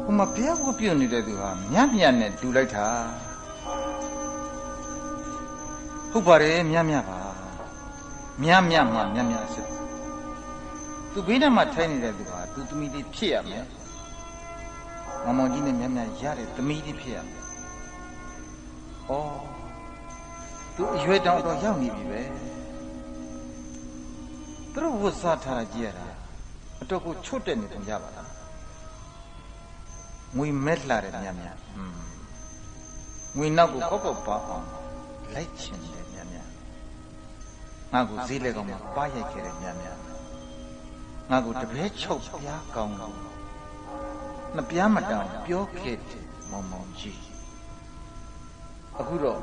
ဟိုမှာဘုရားကိုပြုတ်နေတဲ့သူဟာမြတ်မြတ်နဲ့တူလိုက်တာဟုတ်ပါတယ်မြတ်မြတ်ပါမြတ်မြတ်မှမြတ်မြတ်စစ်သူဘေးထဲမှာထိုင်နေတဲ့သူဟာသူသမီးလေးဖြစ်ရမယ်မောင်မောင်ကြီးနဲ့မြတ်မြတ်ရတဲ့သမီးလေးဖြစ်ရမယ်ဩသူအရွယ်တောင်တော့ရောက်နေပြီပဲသူတို့ဝတ်စားထားတာကြည့်ရတာအတော့ကိုချွတ်တဲ့နေပုံရပါလားငွေမက်လာတဲ့မြတ်မြတ်ငွေနောက်ကိုကောက်ကောက်ပါအောင်လိုက်ချင်တယ်မြတ်မြတ်ငါကိုဈေးလက်ကောင်မှာပါရိုက်ခဲ့တဲ့မြတ်မြတ်ငါကိုတပည့်ချုပ်ပြားကောင်းကောင်းနှစ်ပြားမတောင်ပြောခဲ့တယ်မောင်မောင်ကြီးအခုတော့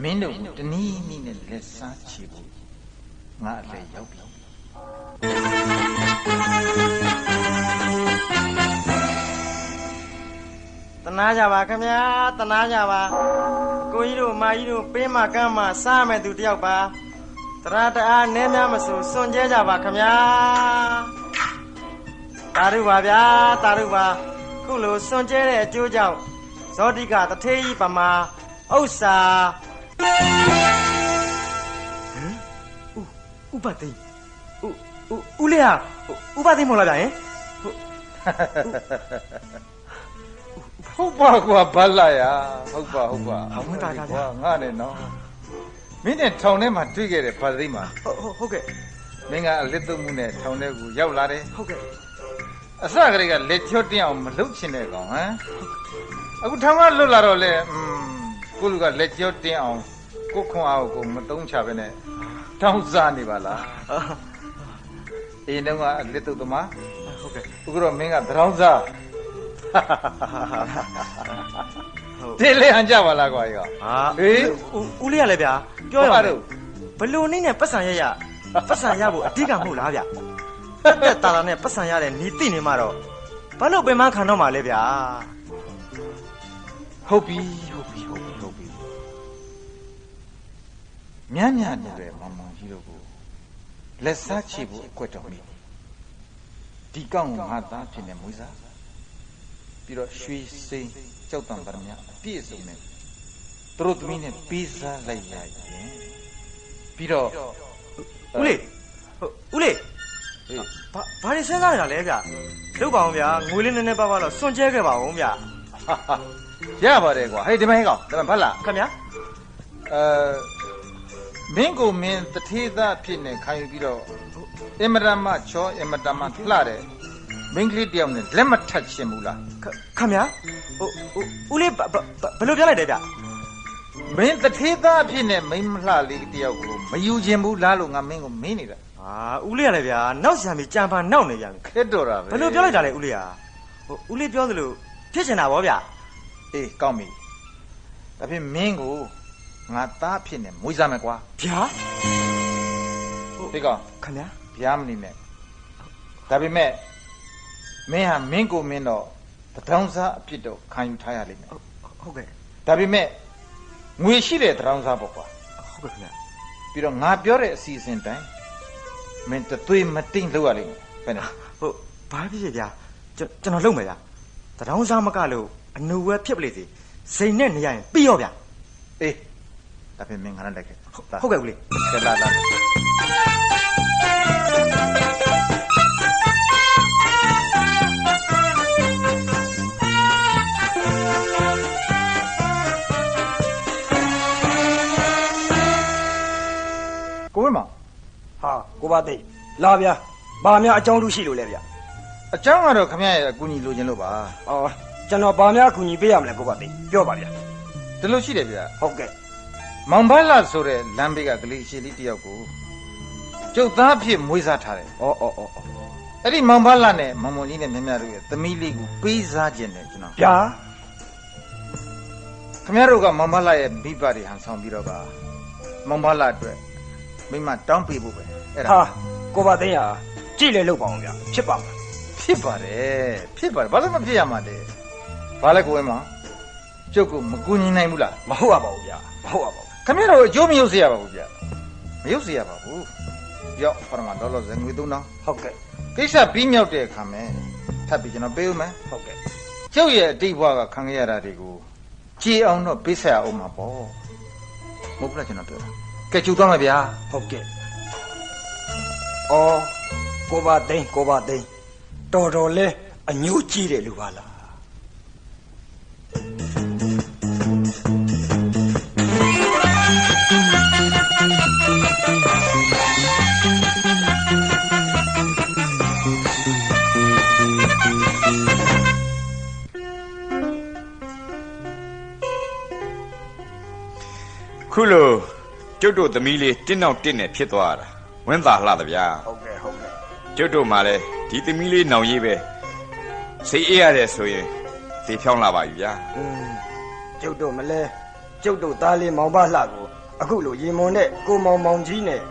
မင်းတို့တနည်းနည်းနဲ့လက်စားချေဖို့ငါအလည်းရောက်ပြီတနာကြပါခင်ဗျာတနာကြပါကိုကြီးတို့မာကြီးတို့ပေးမကမ်းမစားမဲ့သူတယောက်ပါတရားတအားနည်းများမဆိုစွန့်ကြဲကြပါခင်ဗျာတာရုပါဗျာတာရုပါခုလိုစွန့်ကြဲတဲ့အကျိုးကြောင့်ဇောတိကတထေးကြီးပမာဥစ္စာဥပသိဦးလေးဟာဥပသိမဟုတ်လားဗျာဟင်ဟုတ်ပါကွာဘာလာရဟုတ်ပါဟုတ်ဝင်တာဗျာငါနဲ့နော်မင်းနဲ့ထောင်ထဲမှာတွေ့ခဲ့တယ်ဘာသိမှာဟုတ်ကဲ့မင်းကအလစ်သုံးမှုနဲ့ထောင်ထဲကိုရောက်လာတယ်ဟုတ်ကဲ့အစကလေးကလက်ချောတင်းအောင်မလှုပ်ချင်တဲ့ကောင်ဟမ်အခုထောင်ကလွတ်လာတော့လေကိုလူကလက်ချောတင်းအောင်ကိုခွန်အားကိုမတုံးချပဲနဲ့တောင်းစားနေပါလားအေးတော့ကအလစ်သုံးသမားဟုတ်ကဲ့အခုတော့မင်းကသရောင်းစားတေးလေးဟန်ကြပါလားကွာရောဟေးဦးလေးရလဲဗျာပြောရအောင်ဘလို့နည်းနဲ့ပတ်စံရပတ်စံရဖို့အဓိကမဟုတ်လားဗျာတက်တာတာနဲ့ပတ်စံရတဲ့နီးသိနေမှတော့ဘာလို့ပင်မခံတော့မှာလဲဗျာဟုတ်ပြီမြန်းမြန်းနေတဲ့မောင်မောင်ကြီးတို့ကိုလက်စားချဖို့အကွက်တော်မိဒီကောင်းကိုငါသားဖြစ်နေမွေးစားပြီးတော့ရွှေစိမ်းကြောက်တံပရမအပြည့်စုံနဲ့သူတို့သမီးနဲ့ပေးစားလိုက်ရရင်ပြီးတော့ဦးလေးဘာတွေစဉ်းစားနေတာလဲဗျလုပ်ပါအောင်ဗျာငွေလေးနည်းနည်းပါးပါတော့စွန့်ကြဲခဲ့ပါအောင်ဗျာရပါတယ်ကွာဟေးဒီမဟင်းကောင်ဒါမှဖတ်လားခင်ဗျာမင်းကိုမင်းတထေးသားဖြစ်နေခံယူပြီးတော့အင်မတန်မှချောအင်မတန်မှလှတဲ့မင်းကလေးတယောက်နဲ့လက်မထပ်ချင်ဘူးလားခင်ဗျာဦးလေးဘယ်လိုပြောလိုက်တယ်ဗျမင်းတထေးသားဖြစ်နေမိန်းမလှလေးတယောက်ကိုမယူချင်ဘူးလားလို့ငါမင်းကိုမင်းနေတာဦးလေးရလေဗျာနောက်ဆံပြီးကြံပါနောက်နေပြန်ပြီခက်တော်တာပဲဘယ်လိုပြောလိုက်တာလဲဦးလေးဟာဦးလေးပြောသလိုဖြစ်ချင်တာဗောဗျာအေးကောင်းပြီဒါဖြင့်မင်းကိုငါသားဖြစ်နေမွေးစားမယ်ကွာဗျာဒီကောင်ခင်ဗျာဗျာမနေနဲ့ဒါပေမဲ့မင်းဟာမင်းကိုမင်းတော့တောင်းစားအဖြစ်တော့ခံယူထားရလိမ့်မယ်ဟုတ်ကဲ့ဒါပေမဲ့ငွေရှိတဲ့တောင်းစားပေါ့ကွာဟုတ်ကဲ့ခင်ဗျာပြီးတော့ငါပြောတဲ့အစီအစဉ်တိုင်းမင်းတသွေးမတိမ်လောက်ရလိမ့်မယ်ဘယ်နဲ့ဟုတ်ဘာဖြစ်ဗျာကျွန်တော်လုပ်မယ်ဗျာတောင်းစားမကလို့အနုဝဲဖြစ်ပလေစီစိန်နဲ့နေရရင်ပြီးရောဗျာအေးဒါပေမဲ့ငါနဲ့လိုက်ခဲ့ဟုတ်ကဲ့ဦးလေးလာကိုဝင်းမဟာကိုပါသိလာဗျာဘာများအကြောင်းလူရှိလို့လဲဗျာအကြောင်းကတော့ခမရရဲ့အကူအညီလိုချင်လို့ပါအော်ကျွန်တော်ဘာများအကူအညီပေးရမလဲကိုပါသိပြောပါဗျာဒီလိုရှိတယ်ဗျာဟုတ်ကဲ့မောင်ဘလာဆိုတဲ့လမ်းဘေးကကလေးရှည်လေးတယောက်ကိုကျုပ်သားဖြစ်မွေးစားထားတယ်အော်အဲ့ဒီမောင်ဘလာနဲ့မောင်မောင်ကြီးနဲ့မြမြတို့ရဲ့သမီးလေးကိုပေးစားခြင်းတယ်ကျွန်တော်ဗျာခမရတို့ကမောင်ဘလာရဲ့မိဘတွေဟန်ဆောင်ပြီးတော့ကမောင်ဘလာအတွက်မိမတောင်းပေးဖို့ပဲအဲ့ဒါဟာကိုပါသိရကြည့်လေလောက်ပါအောင်ဗျာဖြစ်ပါမှာဖြစ်ပါတယ်ဘာလို့မဖြစ်ရမှာလဲဘာလဲကိုဝင်းမ ကျုပ်ကမကူညီနိုင်ဘူးလား မဟုတ်ပါဘူးဗျာမဟုတ်ပါဘူး ခင်ဗျားတို့အကျိုးမရုပ်စေရပါဘူးဗျာမရုပ်စေရပါဘူးရောက်ပရမဒေါ်လာဇငွေ3000ဟုတ်ကဲ့ကိစ္စပြီးမြောက်တဲ့အခါမှာထပ်ပြီးကျွန်တော်ပေးဦးမယ်ဟုတ်ကဲ့ကျုပ်ရဲ့အတိတ်ဘဝကခံခဲ့ရတာတွေကိုကြည်အောင်တော့ပေးဆက်အောင်မှာပေါ့မဟုတ်ဘူးလားကျွန်တော်ပြောတာကဲကျူသွားမယ်ဗျာဟုတ်ကဲ့အော်ကိုပါသိန်းတော်တော်လဲအညိုးကြီးတယ်လူပါလားခုလိုကျုပ်တို့သမီးလေးတင်းနောက်တင်းနဲ့ဖြစ်သွားတာဝင်းသာလှတယ်ဗျာဟုတ်ကဲ့ကျုပ်တို့မှလည်းဒီသမီးလေးနောင်ရေးပဲစိတ်အေးရတယ်ဆိုရင်သေဖြောင်းလာပါပြီဗျာကျုပ်တို့မလဲကျုပ်တို့သားလေးမောင်ပါလှကိုအခုလိုရေမွန်နဲ့ကိုမောင်ကြီးနဲ့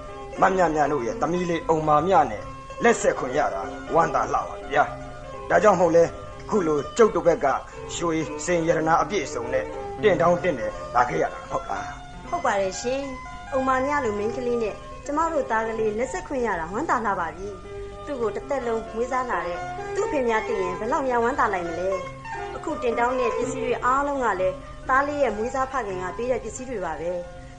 မမြတို့ရဲ့သမီးလေးအုံမာမြနဲ့လက်ဆက်ခွင့်ရတာဝမ်းသာလှပါဗျာဒါကြောင့်မဟုတ်လဲအခုလိုကျုပ်တို့ဘက်ကရွှေစင်ရတနာအပြည့်စုံနဲ့တင့်တောင်းတင့်တယ်လာခဲ့ရတာဟုတ်လားဟုတ်ပါတယ်ရှင်အုံမာမြလိုမင်းကလေးနဲ့ကျမတို့သားကလေးလက်ဆက်ခွင့်ရတာဝမ်းသာလှပါပြီသူ့ကိုတစ်သက်လုံးမွေးစားလာတဲ့သူ့ဖေများတည်ရင်ဘယ်လောက်များဝမ်းသာနိုင်မလဲအခုတင်တောင်းတဲ့ပစ္စည်းတွေအားလုံးကလည်းသားလေးရဲ့မွေးစားဖခင်ကပေးတဲ့ပစ္စည်းတွေပါပဲ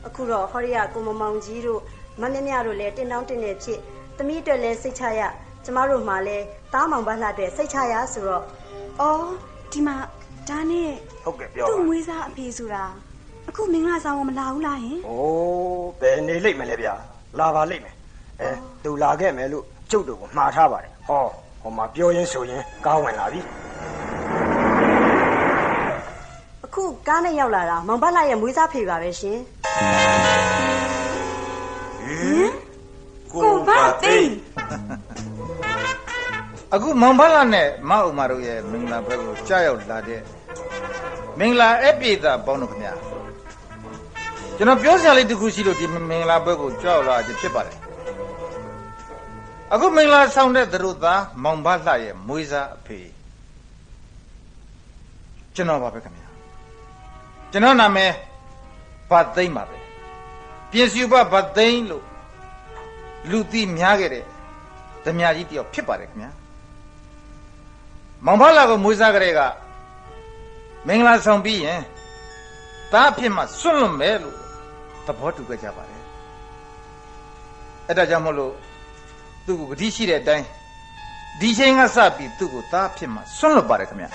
အခုတော့ဟောရီယာကိုမောင်ကြီးတို့မမြတို့လည်းတင်တောင်းတင်နေဖြစ်သမီးအတွက်လည်းစိတ်ချရကျမတို့မှလည်းသားမောင်ပါလှတဲ့စိတ်ချရဆိုတော့အော်ဒီမှာဒါနဲ့ဟုတ်ကဲ့ပြောသူ့မွေးစားအဖေဆိုတာအခုမင်္ဂလာဆောင်မလာဘူးလားဟင်။အိုးဘယ်နေလိမ့်မလဲဗျာ။လာပါလိမ့်မယ်။သူလာခဲ့မယ်လို့ကျုပ်တို့ကမှားထားပါတယ်။ဟောမှာပြောရင်းဆိုရင်ကားဝင်လာပြီ။အခုကားနဲ့ရောက်လာတာမောင်ဘလာရဲ့မွေးစားဖေပါပဲရှင်။ကိုဘာသိအခုမောင်ဘလာနဲ့မောင်အုံမတို့ရဲ့မင်္ဂလာပွဲကိုကြားရောက်လာတဲ့မင်္ဂလာအပြည့်သားပေါင်းတို့ခင်ဗျာကျွန်တော်ပြောစရာလေးတစ်ခုရှိလို့ဒီမင်္ဂလာပွဲကိုကြောက်လာခြင်းဖြစ်ပါတယ်အခုမင်္ဂလာဆောင်တဲ့သူတို့သားမောင်ဘလှရဲ့မွေးစားအဖေကျွန်တော်ပါပဲခင်ဗျာကျွန်တော်နာမည်ဗတ်သိမ့်ပါပဲပြင်စီဘဗတ်သိမ့်လို့လူသိများခဲ့တဲ့ဓမြကြီးတယောက်ဖြစ်ပါတယ်ခင်ဗျာမောင်ဘလှကိုမွေးစားကြတဲ့ကမင်္ဂလာဆောင်ပြီးရင်သားအဖြစ်မှစွန့်လွတ်မယ်လို့သဘောတူကြကြပါတယ်အဲ့ဒါကြောင့်မို့လို့သူ့ကိုဂတိရှိတဲ့အတိုင်းဒီချိန်ကစပြီးသူ့ကိုသားအဖြစ်မှစွန့်လွတ်ပါတယ်ခင်ဗျ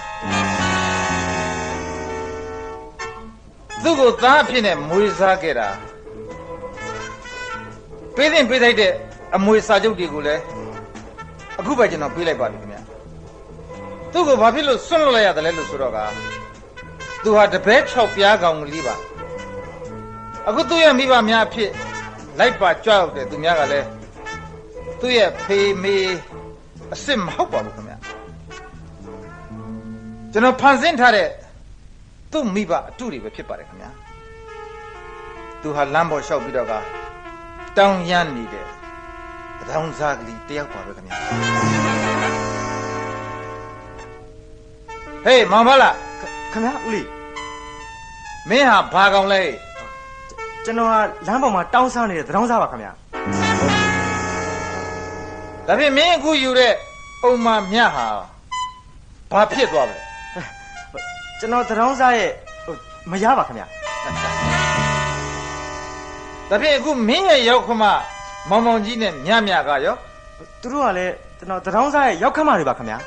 သူ့ကိုသားအဖြစ်နဲ့မွေးစားခဲ့တာပေးတဲ့တဲ့အမွေစာချုပ်တွေကိုလည်းအခုပဲကျွန်တော်ပေးလိုက်ပါပြီခင်ဗျသူ့ကိုဘာဖြစ်လို့စွန့်လွတ်လိုက်ရတယ်လဲလို့ဆိုတော့ကသူဟာတပည့်6ပြားကောင်ကလေးပါအခုသူ့ရဲ့မိဘများအဖြစ်လိုက်ပါကြွရောက်တယ်သူများကလည်းသူ့ရဲ့ဖေမေအစ်စ်မဟုတ်ပါဘူးခင်ဗျကျွန်တော်ဖန်ဆင်းထားတဲ့သူ့မိဘအတူတွေပဲဖြစ်ပါတယ်ခင်ဗျသူဟာလမ်းပေါ်လျှောက်ပြီးတော့ကတောင်းရမ်းနေတဲ့တောင်းစားကလေးတယောက်ပါပဲခင်ဗျဟေးမောင်မလားခင်ဗျာဦးလေးမင်းဟာဘာကောင်လဲကျွန်တော်ကလမ်းပေါ်မှာတောင်းစားနေတဲ့တောင်းစားပါခင်ဗျာဒါဖြင့်မင်းအခုယူတဲ့အုံမမြတ်ဟာဘာဖြစ်သွားလဲကျွန်တော်တောင်းစားရဲ့မရပါခင်ဗျာဒါဖြင့်အခုမင်းရဲ့ရောက်ခမမောင်ကြီးနဲ့မြကရောသူတို့ကလည်းကျွန်တော်တောင်းစားရဲ့ရောက်ခမတွေပါခင်ဗျာ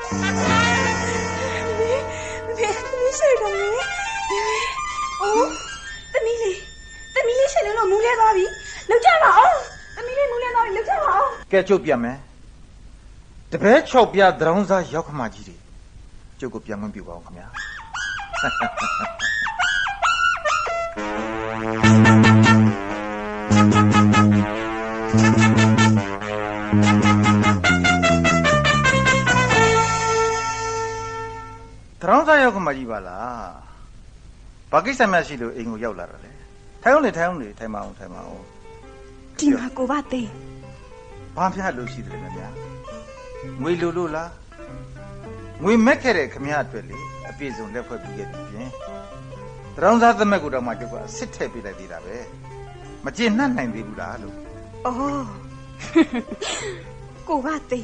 ရှိတော့လေအိုးသမီးလေးရှင်းလို့မူးလဲသွားပြီလောက်ကြပါအောင်သမီးလေးမူးလဲသွားပြီလောက်ကြပါအောင်ကဲကျုပ်ပြန်မယ်တပည့်6ပြားသရောင်းစားရောက်ခမကြီးတွေကျုပ်ကိုပြန်ခွင့်ပြုပါအောင်ခင်ဗျာသရောင်းစားရောက်ခမကြီးပါလားဘာကိစ္စမှရှိလို့အိမ်ကိုရောက်လာတာလဲထိုင်အောင်လေထိုင်မအောင်ဒီမှာကိုဗသိန်းဘာဖြစ်လို့ရှိတယ်လဲဗျာငွေလိုလို့လားငွေမက်ခဲ့တဲ့ခမရအတွက်လေအပြည့်စုံလက်ဖွဲ့ပြီးခဲ့ပြီပြင်တ ရောင်းစားသမက်ကိုတော့မှကျုပ်ကစစ်ထည့်ပေးလိုက်သေးတာပဲမကျင့်နှံ့နိုင်သေးဘူးလားလို့ อ๋อ ကိုကသိ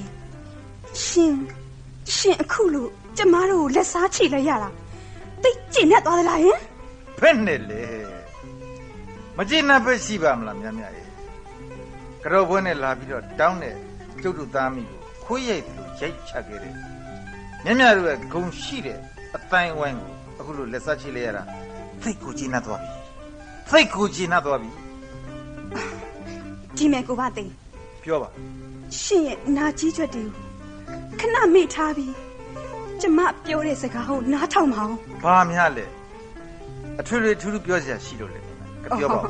ရှင်အခုလို့ကျမတို့ကိုလက်စားချီလိုက်ရတာတိတ်ကျင့်နဲ့သွားသလားဟင် ဖက်နဲ့လေမကျင့်နှံ့ပဲရှိပါမလားမြတ်မြတ်ရဲ့ကြောက်ပွဲနဲ့လာပြီးတော့တောင်းတဲ့ကျုပ်တို့သားမိကိုခွေးရိုက်လို့ရိုက်ချခဲ့တယ်မြတ်မြတ်တို့ရဲ့ဂုံရှိတဲ့အတိုင်းအဝိုင်းကိုအခုလို့လက်စားချလိုက်ရတာသိတ်ကိုကျင့်နှံ့သွားပြီသိတ်ကိုကျင့်နှံ့သွားပြီ ကြီးမယ်ကိုကသိ ပြောပါ ရှင်ရဲ့နာကြီးကျွတ်တွေကိုခဏမေ့ထားပြီးကျမပြောတဲ့စကားကိုနားထောင်ပါဦး ဘာများလဲအထွေထွေထူးထူးပြောစရာရှိလို့လေပြောပါဦး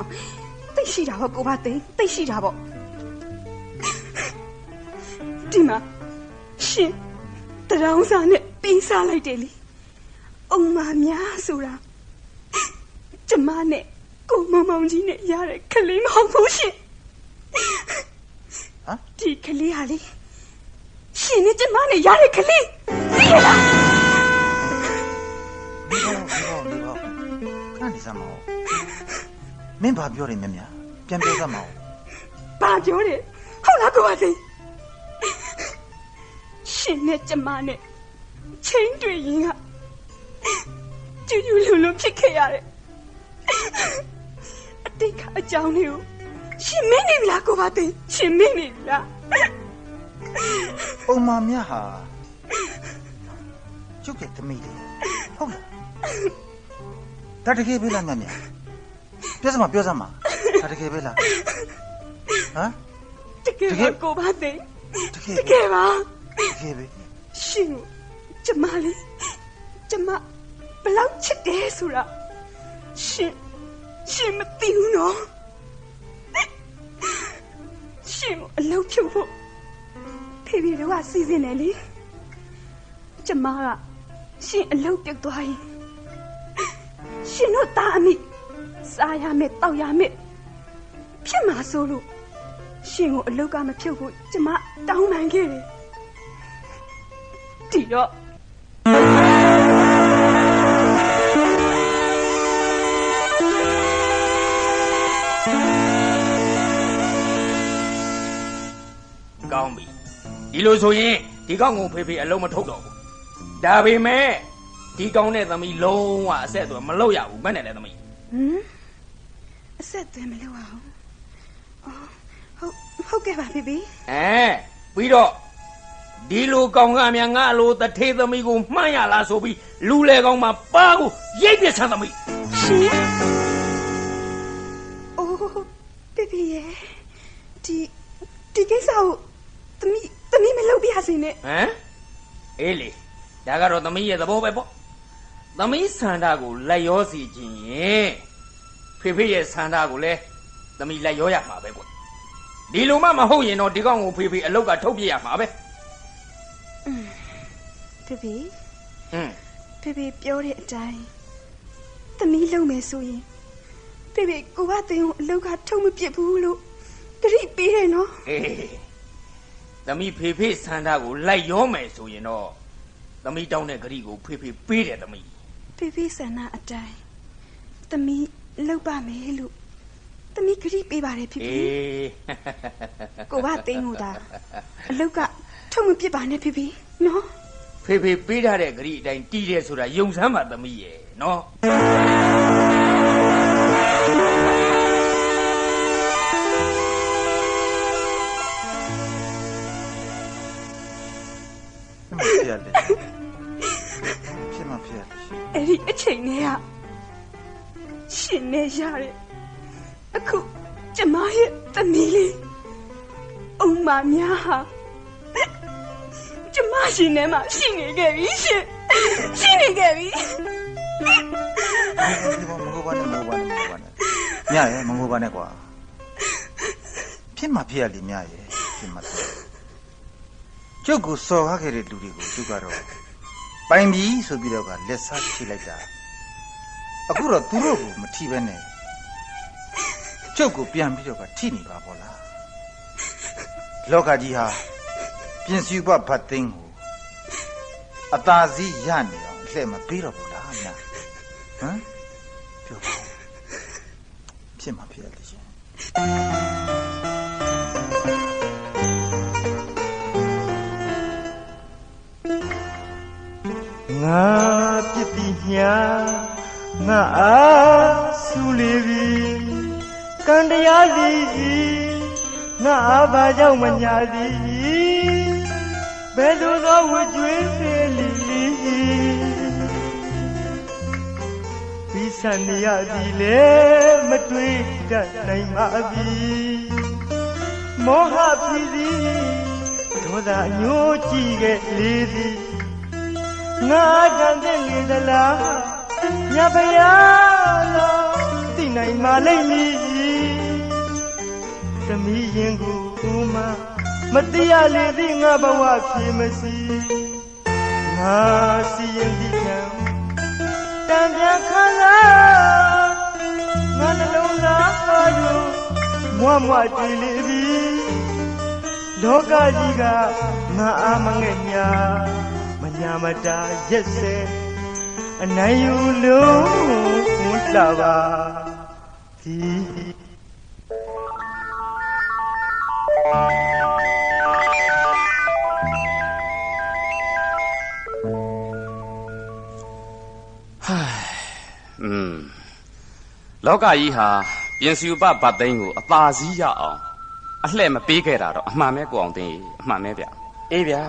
သိရှိတာပေါ့ကိုကသိသိရှိတာပေါ့ဒီမှာရှင်တရောင်းစားနဲ့ပြီးစားလိုက်တယ်လေအုံမများဆိုတာကျမနဲ့ကိုမောင်မောင်ကြီးနဲ့ရတဲ့ကလေးမဟုတ်ဘူးရှင် ဒီကလေးဟာလေရှင်နဲ့ကျမနဲ့ရတဲ့ကလေးသိရလား ဒီတော့ခဏနေစမ်းမအောင်မင်းဘာပြောနေမြတ်ပြန်ပြောစမ်းမအောင် ဘာပြောတယ်ဟုတ်လားကိုပါသိရှင်နဲ့ကျမနဲ့ချင်းတွေ့ရင်ကကျူးကျူးလွန်လွန်ဖြစ်ခဲ့ရတယ်အတိတ်ကအကြောင်းလေးကိုရှင်မင်းနေပြီလားကိုပါသိရှင်မင်းနေပြီလား အုံမမြတ်ဟာကျုပ်ရဲ့သမီးလေးဟုတ်လားဒါတကယ်ပဲလားမြတ်ပြောစမ်းပြောစမ်းဒါတကယ်ပဲလားဟမ် တကယ်ကိုပါသိတကယ်ပါတကယ်ပဲရှင်ကျမလေးကျမဘလောက်ချစ်တယ်ဆိုတာရှင်မသိဘူးနော်ရှင်အလုပ်ဖြုတ်ဖို့ဖေဖေတို့ကစီစဉ်တယ်လေကျမကရှင်အလုပ်ပြုတ်သွားရင်ရှင်တို့သားအမိစားရမယ်တောက်ရမယ်ဖြစ်မှာဆိုလို့ရှင်ကိုအလုပ်ကမဖြုတ်ဖို့ကျမတောင်းပန်ခဲ့တယ်ဒီတော့ကောင်းပြီဒီလိုဆိုရင်ဒီကောင်ကိုဖေဖေအလုံးမထုတ်တော့ဘူးဒါပေမဲ့ဒီကောင်နဲ့သမီးလုံးဝအဆက်အသွယ်မလုပ်ရဘူးဘယ်နဲ့လဲသမီး အဆက်အသွယ်မလုပ်အောင်ဟုတ်ကဲ့ပါဖေဖေ ပြီးတော့ဒီလိုကောင်ကများငါလိုတထေးသမီးကိုမှန်းရလားဆိုပြီးလူလေကောင်မှာပါကိုရိတ်ပြဆန်းသမီး ရှင်အိုးဖေဖေရဲ့ဒီကိစ္စကိုသမီးမလုပ်ပြရစေနဲ့အေးလေဒါကတော့သမီးရဲ့သဘောပဲပေါ့သမီးဆန္ဒကိုလက်ရောစီခြင်းရင်ဖေဖေရဲ့ဆန္ဒကိုလည်းသမီးလက်ရောရမှာပဲကွဒီလိုမှမဟုတ်ရင်တော့ဒီကောင်ကိုဖေဖေအလောက်ကထုတ်ပြရမှာပဲဖေဖေပြောတဲ့အတိုင်းသမီးလုံးမယ်ဆိုရင်ဖေဖေကိုကတင်ကိုအလောက်ကထုတ်မပြစ်ဘူးလို့တတိပေးတယ်နော်သမီးဖေဖေဆန္ဒကိုလိုက်ရောမယ်ဆိုရင်တော့သမီးတောင်းတဲ့ဂရိကိုဖေဖေပေးတယ်သမီးဖေဖေဆန္ဒအတိုင်းသမီးလောက်ပါမယ်လို့သမီးဂရိပေးပါတယ်ဖေဖေကိုကတင်ကိုဒါအလောက်ကထုတ်မပြစ်ပါနဲ့ဖေဖေနော်ဖေဖေပေးထားတဲ့ဂရိအတိုင်းတီးတယ်ဆိုတာယုံစမ်းပါသမီးရဲ့နော်အဲ့ဒီအချိန်နဲ့ကရှင်နေရတဲ့အခုကျမရဲ့သမီးလေးအုံမများဟာကျမရှင်ထဲမှာရှိနေခဲ့ပြီရှင်ရှိနေခဲ့ပြီမငိုပါနဲ့ညရဲ့မငိုပါနဲ့ကွာဖြစ်မှာဖြစ်ရလေညရဲ့ဖြစ်မှာကျုပ်ကိုစော်ကားခဲ့တဲ့လူတွေကိုသူကတော့ပိုင်ပြီဆိုပြီးတော့ကလက်စားချိလိုက်တာအခုတော့သူတို့ကိုမထိပဲနဲ့ကျုပ်ကိုပြန်ပြီးတော့ကထိနေပါပေါ့လားလောကကြီးဟာပြင်စုပဘတ်သိန်းကိုအသာစီးရနေအောင်လှည့်မပေးတော့ဘူးလားညာဟမ် ဖြစ်မှာဖြစ်ရတယ်ရှင်ငါပြစ်ပြီးညာငါအားဆူလေပြီကံတရားစီငါအားဘာကြောင့်မညာသည်ဘယ်လိုသောဝကြွေးစေလီပြီးစံနေရသည်လေမတွေးတတ်နိုင်ပါပြီမောဟဖြစ်သည်ဒေါသညှိုးကြည့်ခဲ့လေသည်ငါတန်တဲ့လေသလားညဖယားလားသိနိုင်မှလိမ့်မည်သမီးရင်ကိုဦးမမတရားလေသည်ငါဘဝဖြစ်မစီငါစီရင်ဒီကံတံပြန်ခါလာငါနှလုံးသားအားယူမွမွတွေ့လေပြီလောကကြီးကငါအားမငဲ့ညာမညာမတာရက်စေအနိုင်ယူလို့လာပါဒီလောကကြီးဟာပြင်စီဥပဗတ်သိန်းကိုအသာစီးရအောင်အလှဲ့မပေးခဲ့တာတော့အမှန်ပဲကိုအောင်သိန်းအမှန်ပဲဗျအေးဗျာ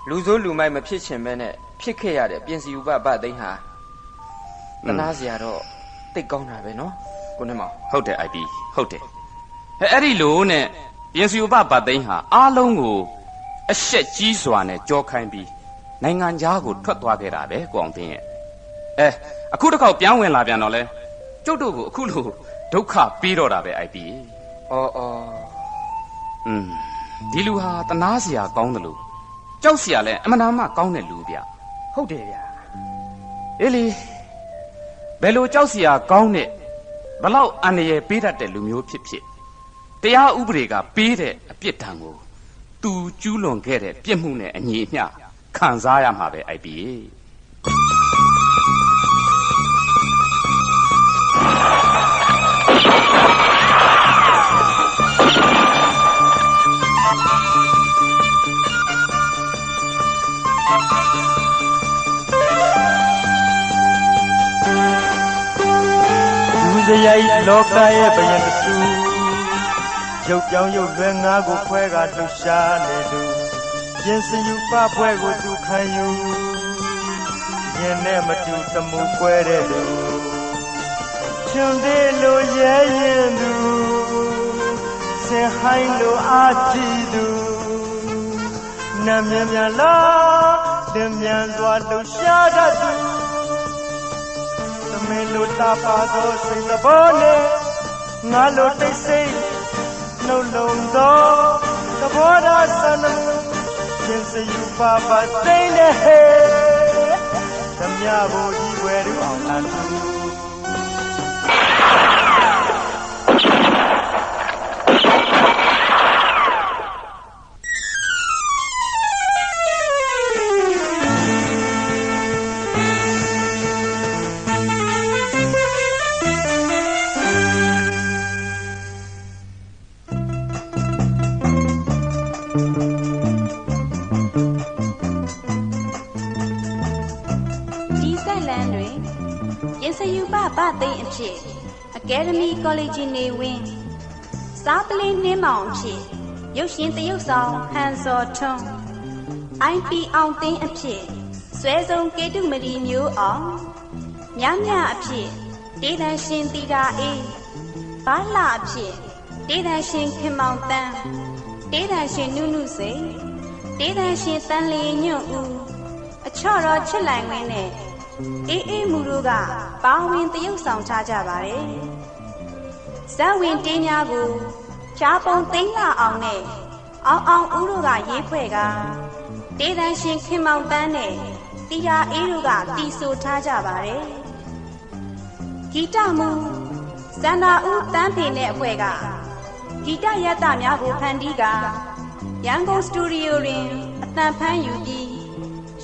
လူစိုးလူမိုက်မဖြစ်ချင်ပဲနဲ့ဖြစ်ခဲ့ရတဲ့ပြင်စီဥပဗတ်သိန်းဟာတနာစရာတော့သိကောင်းတာပဲနော်ကိုနေမောင်ဟုတ်တယ် IP ဟုတ်တယ်အဲ့ဒီလိုနဲ့ပြင်စီဥပဗတ်သိန်းဟာအားလုံးကိုအရှက်ကြီးစွာနဲ့ကြောခိုင်းပြီးနိုင်ငံသားကိုထွက်သွားခဲ့တာပဲကိုအောင်သိန်းရဲ့အခုတစ်ခေါက်ပြောင်းဝင်လာပြန်တော့လဲကျုပ်တို့ကိုအခုလိုဒုက္ခပေးတော့တာပဲ IP ဒီလူဟာတနာစရာကောင်းတယ်လို့ကြောက်စရာလဲအမှန်တမ်းကောင်းတဲ့လူဗျဟုတ်တယ်ဗျာအေးလေဘယ်လိုကြောက်စရာကောင်းတဲ့ဘလောက်အန္တရာယ်ပေးတတ်တဲ့လူမျိုးဖြစ်ဖြစ်တရားဥပဒေကပေးတဲ့အပြစ်ဒဏ်ကိုသူကျူးလွန်ခဲ့တဲ့ပြစ်မှုနဲ့အညီအမျှခံစားရမှာပဲ IPတရားလောကရဲ့ဘယံတဆူရုပ်ပြောင်းရုပ်လွဲငါးကိုခွဲကလှူရှားနေသူပြင်စယူပဖွဲကိုသူခံယူရင်နဲ့မတူတမှုခွဲတဲ့သူချွန်သေးလိုရဲရင်သူဆင်ဟိုင်းလိုအားကြည့်သူနမ်းမြမြန်လားလင်းမြန်စွာလှူရှားတတ်သူမင်းလိုတာပါသောစိတ်သဘောနဲ့ငါလိုတိတ်ဆိတ်နှုတ်လုံးသောသဘောထားဆန္ဒပြင်စယူပါပါသိနေဟဲ့သမ မြဖို့ကြီးွယ်ရအောင်အတူပသိန်းအဖြစ်အကယ်ဒမီကောလိပ်နေဝင်စားပလင်းနှင်းမောင်အဖြစ်ရုပ်ရှင်သရုပ်ဆောင်ဟန်စောထွန်း IP အောင်သိန်းအဖြစ်ဆွဲဆုံးကေတုမရီမျိုးအောင်မြမြအဖြစ်ဒေသရှင်တီတာအေးဘာလှအဖြစ်ဒေသရှင်ခင်မောင်တန်းဒေသရှင်နုနုစိန်ဒေသရှင်တန်လီညွန့်ဦးအချော့တော်ချစ်လိုက်ဝင်းနဲ့အေးမူတို့ကပါဝင်တရုပ်ဆောင်ထားကြပါတယ်ဇက်ဝင်တင်းများကိုချားပုံသိန်းလာအောင်နဲ့အောင်ဦးတို့ကရေးဖွဲ့ကဒေသရှင်ခင်မောင်တန်းနဲ့တီယာအေးတို့ကတီဆိုထားကြပါတယ်ဂီတမူစန္ဒာဦးတန်းဖေနဲ့အဖွဲ့ကဂီတရတများကိုဖန်တီးကရန်ကုန်စတူဒီယိုတွင်အသံဖမ်းယူပြီး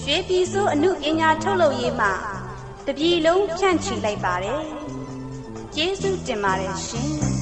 ရွှေပြည်စိုးအမှုပညာထုတ်လုပ်ရေးမှတပြည်လုံးဖြန့်ချီလိုက်ပါတယ် ကျေးဇူးတင်ပါတယ်ရှင်